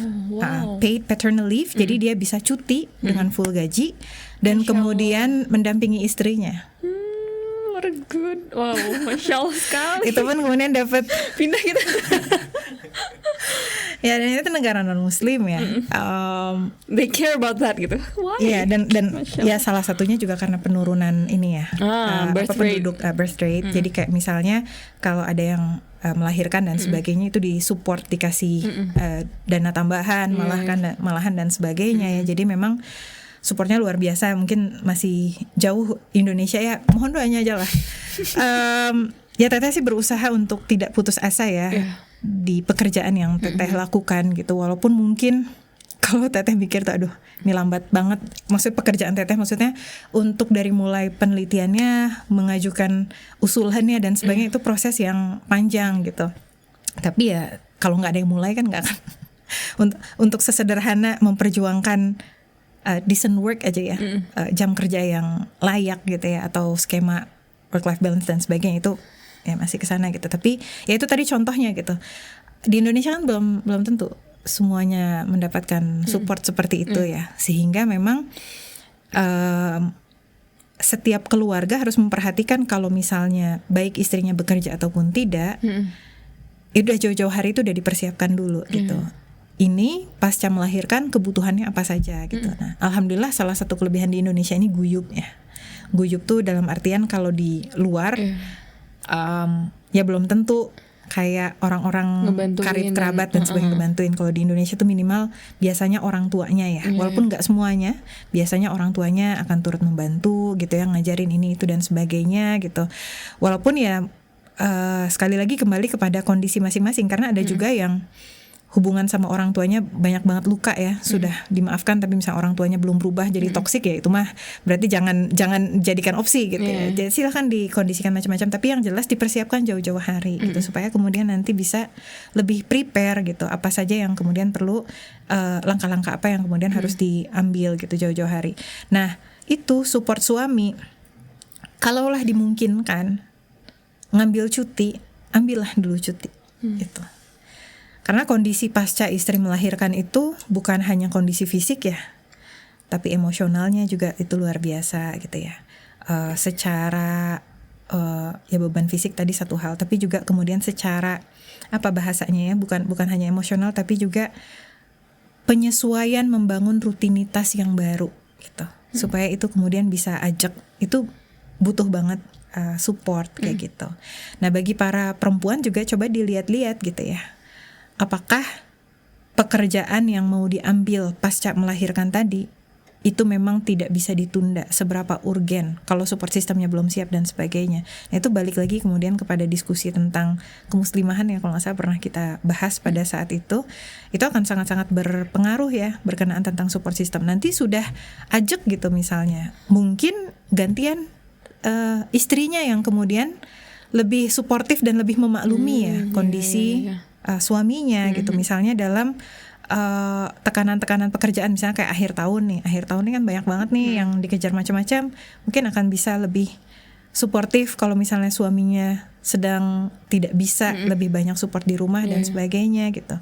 Paid paternal leave, jadi dia bisa cuti dengan full gaji dan kemudian mendampingi istrinya. What a good, wow, Masya Allah sekali. Itu pun kemudian dapat pindah gitu. Ya, dan itu negara non Muslim ya. They care about that gitu. Why? Iya, dan ya salah satunya juga karena penurunan ini ya, birth rate. Jadi kayak misalnya kalau ada yang melahirkan dan sebagainya itu disupport, dikasih dana tambahan, malahan dan sebagainya ya. Jadi memang supportnya luar biasa. Mungkin masih jauh Indonesia ya, mohon doanya aja lah. Ya Teteh sih berusaha untuk tidak putus asa ya di pekerjaan yang Teteh lakukan gitu. Walaupun mungkin kalau Teteh mikir tuh aduh ini lambat banget. Maksud pekerjaan Teteh maksudnya untuk dari mulai penelitiannya, mengajukan usulannya dan sebagainya itu proses yang panjang gitu. Tapi ya kalau nggak ada yang mulai kan nggak akan. Untuk sesederhana memperjuangkan decent work aja ya, jam kerja yang layak gitu ya, atau skema work-life balance dan sebagainya itu ya masih ke sana gitu. Tapi ya itu tadi contohnya gitu. Di Indonesia kan belum tentu semuanya mendapatkan support seperti itu ya. Sehingga memang setiap keluarga harus memperhatikan kalau misalnya baik istrinya bekerja ataupun tidak, itu udah jauh-jauh hari itu udah dipersiapkan dulu gitu. Ini pasca melahirkan kebutuhannya apa saja gitu. Nah, alhamdulillah salah satu kelebihan di Indonesia ini guyup ya. Guyup tuh dalam artian kalau di luar ya belum tentu kayak orang-orang karib kerabat dan sebagainya ngebantuin. Kalau di Indonesia tuh minimal biasanya orang tuanya ya, walaupun nggak semuanya, biasanya orang tuanya akan turut membantu gitu ya, ngajarin ini itu dan sebagainya gitu. Walaupun ya sekali lagi kembali kepada kondisi masing-masing, karena ada juga yang hubungan sama orang tuanya banyak banget luka ya, sudah dimaafkan tapi misalnya orang tuanya belum berubah jadi toksik ya, itu mah berarti jangan jadikan opsi gitu ya. Jadi silahkan dikondisikan macam-macam, tapi yang jelas dipersiapkan jauh-jauh hari gitu supaya kemudian nanti bisa lebih prepare gitu, apa saja yang kemudian perlu, langkah-langkah apa yang kemudian harus diambil gitu jauh-jauh hari. Nah itu support suami, kalaulah dimungkinkan ngambil cuti, ambillah dulu cuti gitu. Karena kondisi pasca istri melahirkan itu bukan hanya kondisi fisik ya, tapi emosionalnya juga itu luar biasa gitu ya. Secara ya beban fisik tadi satu hal, tapi juga kemudian secara apa bahasanya ya, bukan hanya emosional tapi juga penyesuaian membangun rutinitas yang baru gitu. supaya itu kemudian bisa ajak, itu butuh banget support kayak gitu. Nah bagi para perempuan juga coba dilihat-lihat gitu ya, apakah pekerjaan yang mau diambil pasca melahirkan tadi itu memang tidak bisa ditunda, seberapa urgen kalau support sistemnya belum siap dan sebagainya. Nah itu balik lagi kemudian kepada diskusi tentang kemuslimahan yang kalau nggak salah pernah kita bahas pada saat itu akan sangat-sangat berpengaruh ya berkenaan tentang support system. Nanti sudah ajak gitu misalnya, mungkin gantian istrinya yang kemudian lebih suportif dan lebih memaklumi ya kondisi suaminya gitu, misalnya dalam tekanan-tekanan pekerjaan, misalnya kayak akhir tahun ini kan banyak banget nih yang dikejar macam-macam, mungkin akan bisa lebih suportif kalau misalnya suaminya sedang tidak bisa lebih banyak support di rumah dan sebagainya gitu.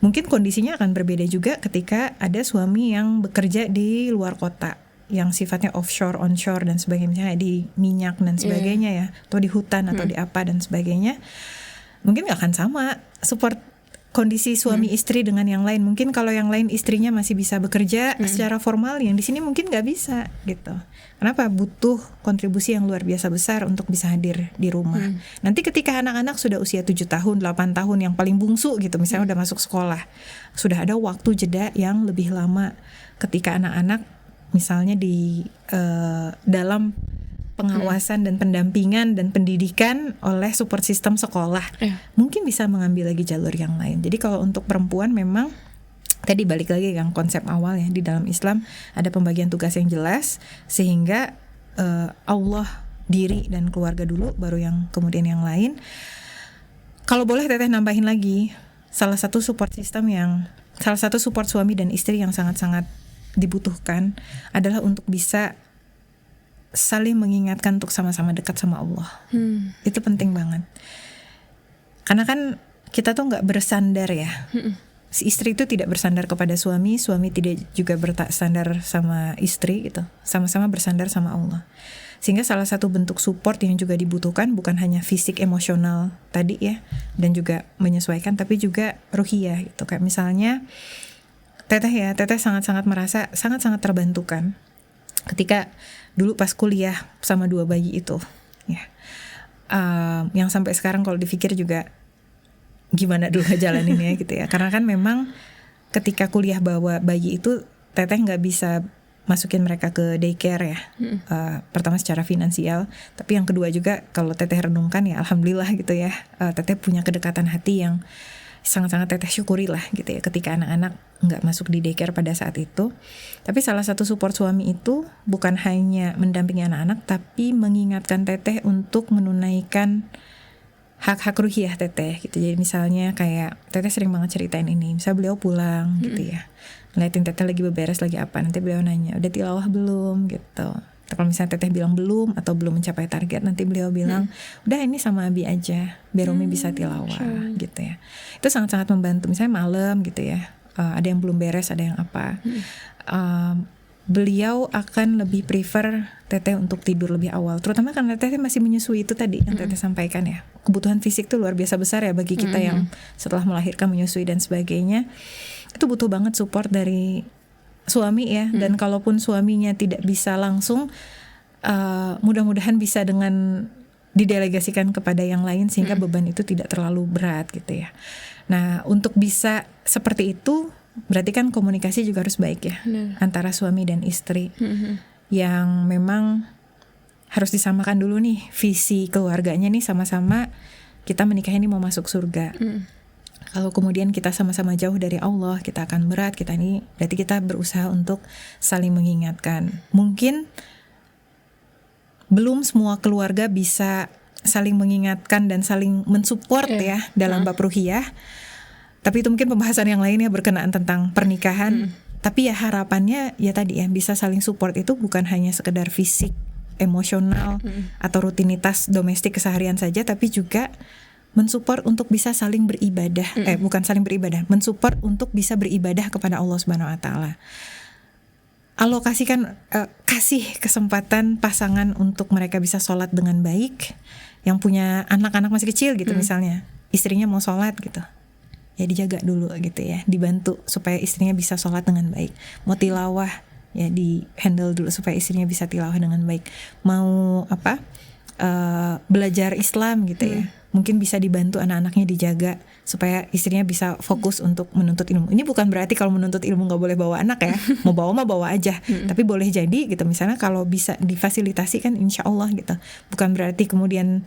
Mungkin kondisinya akan berbeda juga ketika ada suami yang bekerja di luar kota, yang sifatnya offshore, onshore dan sebagainya, misalnya di minyak dan sebagainya ya, atau di hutan atau di apa dan sebagainya. Mungkin gak akan sama support kondisi suami istri dengan yang lain. Mungkin kalau yang lain istrinya masih bisa bekerja secara formal, yang di sini mungkin nggak bisa gitu. Kenapa? Butuh kontribusi yang luar biasa besar untuk bisa hadir di rumah. Nanti ketika anak-anak sudah usia 7 tahun, 8 tahun, yang paling bungsu gitu, misalnya udah masuk sekolah, sudah ada waktu jeda yang lebih lama ketika anak-anak misalnya di dalam pengawasan dan pendampingan dan pendidikan oleh support system sekolah, mungkin bisa mengambil lagi jalur yang lain. Jadi kalau untuk perempuan memang tadi balik lagi yang konsep awal ya, di dalam Islam ada pembagian tugas yang jelas, sehingga Allah, diri dan keluarga dulu, baru yang kemudian yang lain. Kalau boleh Teteh nambahin lagi, salah satu support suami dan istri yang sangat-sangat dibutuhkan adalah untuk bisa saling mengingatkan untuk sama-sama dekat sama Allah. Itu penting banget. Karena kan kita tuh gak bersandar ya. Si istri itu tidak bersandar kepada suami tidak juga bersandar sama istri gitu. Sama-sama bersandar sama Allah. Sehingga salah satu bentuk support yang juga dibutuhkan bukan hanya fisik emosional tadi ya, dan juga menyesuaikan, tapi juga ruhiyah gitu. Kayak misalnya Teteh sangat-sangat merasa sangat-sangat terbantukan ketika dulu pas kuliah sama 2 bayi itu ya, yang sampai sekarang kalau dipikir juga gimana dulu ngejalaninnya gitu ya. Karena kan memang ketika kuliah bawa bayi itu Teteh nggak bisa masukin mereka ke daycare ya. Pertama secara finansial, tapi yang kedua juga kalau Teteh renungkan ya alhamdulillah gitu ya, Teteh punya kedekatan hati yang sangat-sangat Teteh syukuri lah gitu ya ketika anak-anak nggak masuk di daycare pada saat itu. Tapi salah satu support suami itu bukan hanya mendampingi anak-anak, tapi mengingatkan Teteh untuk menunaikan hak-hak ruhiyah Teteh gitu. Jadi misalnya kayak Teteh sering banget ceritain ini, misal beliau pulang gitu ya, ngeliatin Teteh lagi beberes lagi apa, nanti beliau nanya udah tilawah belum gitu. Kalau misalnya Teteh bilang belum atau belum mencapai target, nanti beliau bilang udah ini sama Abi aja biar Umi bisa tilawah gitu ya. Itu sangat-sangat membantu. Misalnya malam gitu ya, ada yang belum beres, ada yang apa, beliau akan lebih prefer Teteh untuk tidur lebih awal, terutama karena Teteh masih menyusui. Itu tadi yang Teteh sampaikan ya, kebutuhan fisik tuh luar biasa besar ya bagi kita yang setelah melahirkan, menyusui dan sebagainya. Itu butuh banget support dari suami ya. Dan kalaupun suaminya tidak bisa langsung, mudah-mudahan bisa dengan didelegasikan kepada yang lain sehingga beban itu tidak terlalu berat gitu ya. Nah untuk bisa seperti itu berarti kan komunikasi juga harus baik ya, antara suami dan istri, yang memang harus disamakan dulu nih visi keluarganya nih, sama-sama kita menikah ini mau masuk surga. Kalau kemudian kita sama-sama jauh dari Allah, kita akan berat. Kita ini berarti kita berusaha untuk saling mengingatkan. Mungkin belum semua keluarga bisa saling mengingatkan dan saling mensupport ya dalam bab ruhiyah. Tapi itu mungkin pembahasan yang lain ya berkenaan tentang pernikahan. Tapi ya harapannya ya tadi ya, bisa saling support itu bukan hanya sekedar fisik, emosional atau rutinitas domestik keseharian saja, tapi juga mensupport untuk bisa saling beribadah, bukan saling beribadah, mensupport untuk bisa beribadah kepada Allah Subhanahu Wa Taala. Alokasikan, kasih kesempatan pasangan untuk mereka bisa sholat dengan baik. Yang punya anak-anak masih kecil gitu misalnya, istrinya mau sholat gitu, ya dijaga dulu gitu ya, dibantu supaya istrinya bisa sholat dengan baik. Mau tilawah ya di handle dulu supaya istrinya bisa tilawah dengan baik. Mau belajar Islam gitu ya, mungkin bisa dibantu anak-anaknya dijaga supaya istrinya bisa fokus untuk menuntut ilmu. Ini bukan berarti kalau menuntut ilmu nggak boleh bawa anak ya, mau bawa mah bawa aja, tapi boleh jadi gitu misalnya kalau bisa difasilitasi kan insya Allah gitu. Bukan berarti kemudian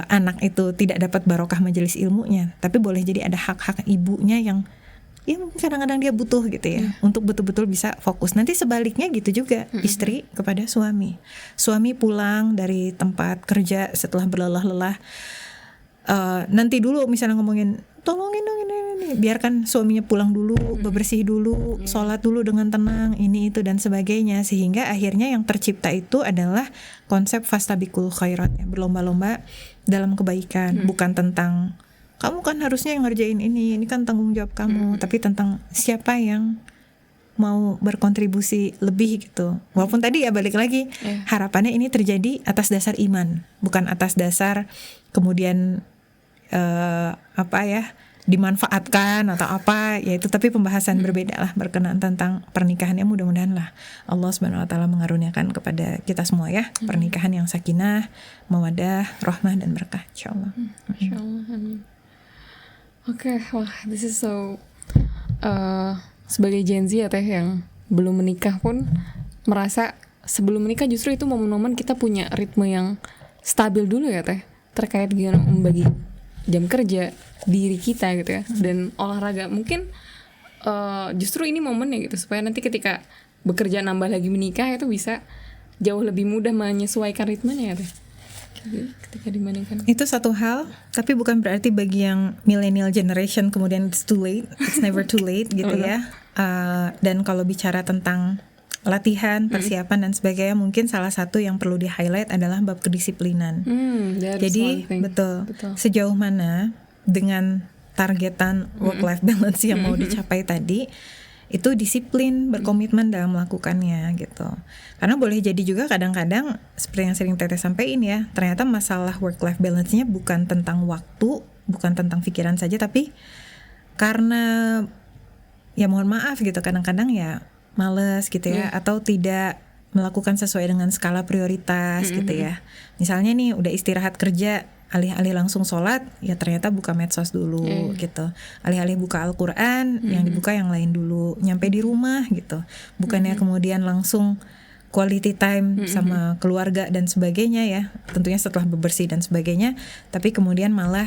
anak itu tidak dapat barokah majelis ilmunya, tapi boleh jadi ada hak-hak ibunya yang ya mungkin kadang-kadang dia butuh gitu ya, untuk betul-betul bisa fokus. Nanti sebaliknya gitu juga, istri kepada suami. Suami pulang dari tempat kerja setelah berlelah-lelah, nanti dulu misalnya ngomongin tolongin dong ini, biarkan suaminya pulang dulu, bebersih dulu, sholat dulu dengan tenang, ini itu dan sebagainya, sehingga akhirnya yang tercipta itu adalah konsep fastabiqul khairat, ya, berlomba-lomba dalam kebaikan, bukan tentang kamu kan harusnya yang ngerjain ini kan tanggung jawab kamu, tapi tentang siapa yang mau berkontribusi lebih gitu. Walaupun tadi ya balik lagi, harapannya ini terjadi atas dasar iman, bukan atas dasar kemudian dimanfaatkan atau apa, yaitu tapi pembahasan berbeda lah berkenaan tentang pernikahan. Ya mudah-mudahan lah Allah Subhanahu wa taala mengaruniakan kepada kita semua ya pernikahan yang sakinah, mawaddah, rahmah dan berkah insyaallah. Insyaallah, amin. Oke, wah, this is so sebagai Gen Z ya Teh yang belum menikah pun merasa sebelum menikah justru itu momen-momen kita punya ritme yang stabil dulu ya Teh, terkait gimana membagi jam kerja diri kita gitu ya, dan olahraga mungkin justru ini momennya gitu supaya nanti ketika bekerja nambah lagi menikah itu bisa jauh lebih mudah menyesuaikan ritmenya ya Teh. Ketika dibandingkan itu satu hal, tapi bukan berarti bagi yang millennial generation kemudian it's too late, it's never too late gitu ya. Dan kalau bicara tentang latihan, persiapan dan sebagainya, mungkin salah satu yang perlu di highlight adalah bab kedisiplinan. Jadi betul sejauh mana dengan targetan work-life balance yang mau dicapai tadi, itu disiplin, berkomitmen dalam melakukannya gitu. Karena boleh jadi juga kadang-kadang seperti yang sering Teteh sampaikan ya, ternyata masalah work-life balance-nya bukan tentang waktu, bukan tentang pikiran saja, tapi karena ya mohon maaf gitu, kadang-kadang ya males gitu ya, atau tidak melakukan sesuai dengan skala prioritas gitu ya. Misalnya nih udah istirahat kerja, alih-alih langsung sholat, ya ternyata buka medsos dulu gitu. Alih-alih buka Al-Quran, yang dibuka yang lain dulu. Nyampe di rumah gitu, bukannya kemudian langsung quality time sama keluarga dan sebagainya ya, tentunya setelah bebersih dan sebagainya, tapi kemudian malah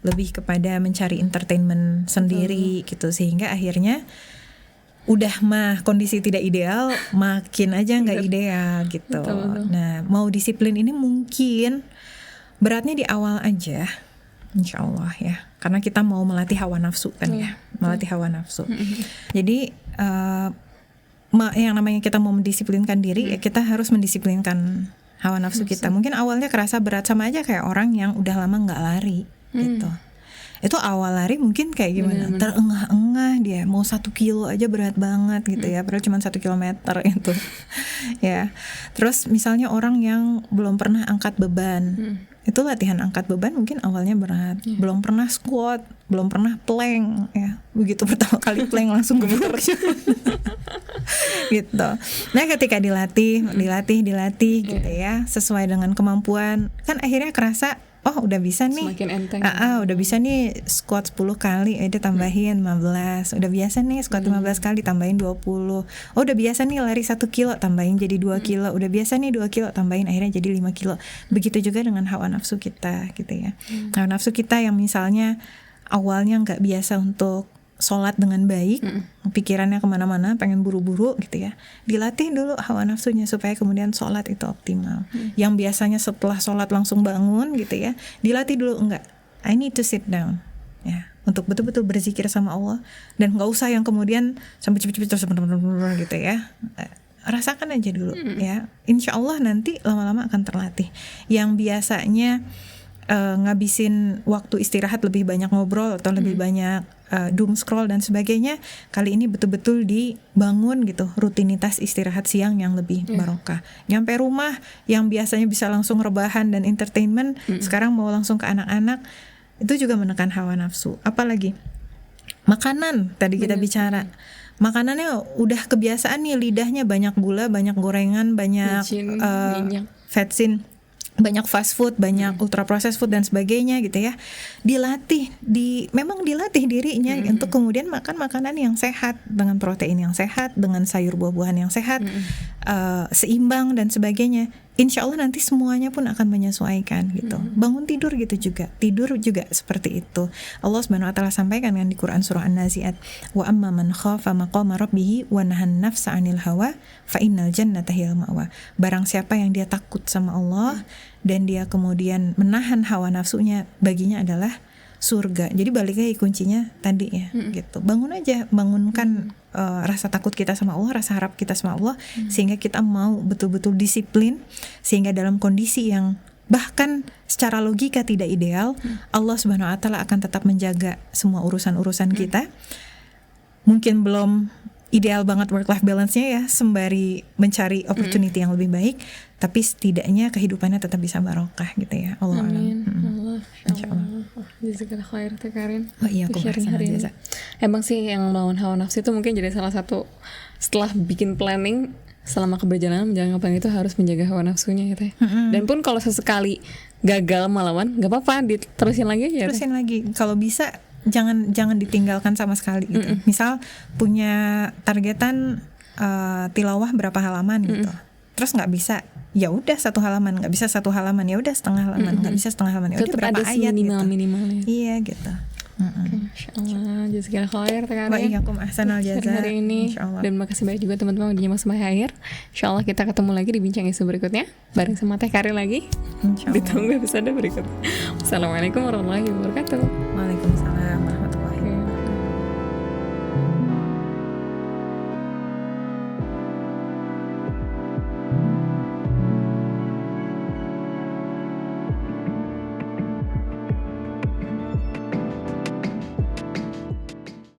lebih kepada mencari entertainment sendiri gitu, sehingga akhirnya udah mah kondisi tidak ideal, makin aja nggak ideal gitu. Nah, mau disiplin ini mungkin beratnya di awal aja, insya Allah ya, karena kita mau melatih hawa nafsu kan ya, melatih hawa nafsu. Jadi yang namanya kita mau mendisiplinkan diri, ya kita harus mendisiplinkan hawa nafsu kita. Mungkin awalnya kerasa berat, sama aja kayak orang yang udah lama nggak lari gitu. Itu awal lari mungkin kayak gimana, terengah-engah dia, mau 1 kilo aja berat banget gitu ya, padahal cuma 1 kilometer itu ya. Terus misalnya orang yang belum pernah angkat beban, itu latihan angkat beban mungkin awalnya berat, belum pernah squat, belum pernah plank ya, begitu pertama kali plank langsung gemeter gitu. Nah ketika dilatih gitu ya, sesuai dengan kemampuan, kan akhirnya kerasa oh udah bisa nih, semakin enteng. Udah bisa nih squat 10 kali, dia tambahin 15. Udah biasa nih squat 15 kali, tambahin 20. Oh udah biasa nih lari 1 kilo, tambahin jadi 2 kilo. Udah biasa nih 2 kilo, tambahin akhirnya jadi 5 kilo. Begitu juga dengan hawa nafsu kita gitu ya. Hawa nafsu kita yang misalnya awalnya gak biasa untuk sholat dengan baik, pikirannya kemana-mana, pengen buru-buru gitu ya, dilatih dulu hawa nafsunya supaya kemudian sholat itu optimal. Yang biasanya setelah sholat langsung bangun gitu ya, dilatih dulu enggak, I need to sit down ya, untuk betul-betul berzikir sama Allah, dan nggak usah yang kemudian sampai cepet-cepet terus gitu ya. Rasakan aja dulu ya, insya Allah nanti lama-lama akan terlatih. Yang biasanya ngabisin waktu istirahat lebih banyak ngobrol atau lebih banyak doom scroll dan sebagainya, kali ini betul-betul dibangun gitu rutinitas istirahat siang yang lebih barokah. Nyampe rumah yang biasanya bisa langsung rebahan dan entertainment, sekarang mau langsung ke anak-anak, itu juga menekan hawa nafsu. Apalagi makanan tadi kita bicara, makanannya udah kebiasaan nih, lidahnya banyak gula, banyak gorengan, banyak Micin, minyak. vetsin, banyak fast food, banyak ultra processed food dan sebagainya gitu ya. Memang dilatih dirinya untuk kemudian makan makanan yang sehat, dengan protein yang sehat, dengan sayur buah-buahan yang sehat, seimbang dan sebagainya. Insya Allah nanti semuanya pun akan menyesuaikan gitu. Bangun tidur gitu juga, tidur juga seperti itu. Allah Subhanahu wa taala sampaikan kan di Quran surah An-Nazi'at, wa amma man khafa maqama rabbih wa nahan nafsa 'anil hawa fa innal jannata hiyal ma'wa. Barang siapa yang dia takut sama Allah dan dia kemudian menahan hawa nafsunya, baginya adalah surga. Jadi balik lagi kuncinya tadi ya, gitu. Bangunkan rasa takut kita sama Allah, rasa harap kita sama Allah, sehingga kita mau betul-betul disiplin, sehingga dalam kondisi yang bahkan secara logika tidak ideal, Allah Subhanahu wa taala akan tetap menjaga semua urusan-urusan kita. Mungkin belum ideal banget work-life balance-nya ya, sembari mencari opportunity yang lebih baik, tapi setidaknya kehidupannya tetap bisa barokah gitu ya. Allah alam. Insyaallah. Jazakallah khair Teh Karin. Iya, aku hari ini. Emang sih yang melawan hawa nafsu itu mungkin jadi salah satu, setelah bikin planning selama keberjalanan menjalankan plan itu harus menjaga hawa nafsunya gitu ya. Dan pun kalau sesekali gagal melawan, nggak apa-apa, diterusin lagi aja. Terusin lagi. Kalau bisa jangan ditinggalkan sama sekali gitu. Misal punya targetan tilawah berapa halaman gitu. Terus nggak bisa, ya udah 1 halaman, nggak bisa 1 halaman, ya udah setengah halaman, nggak bisa setengah halaman, ya udah berapa ayat gitu. Minimalnya. Iya gitu. Insyaallah, jazakallah khair Teh Karin. Wa iyyakum ahsanal jazaa. Hari ini. Dan makasih banyak juga teman-teman udah nyimak sampai akhir. Insyaallah kita ketemu lagi di bincang isu berikutnya bareng sama Teh Karin lagi. Insyaallah. Ditunggu episode berikutnya. Wassalamualaikum warahmatullahi wabarakatuh. Waalaikumsalam.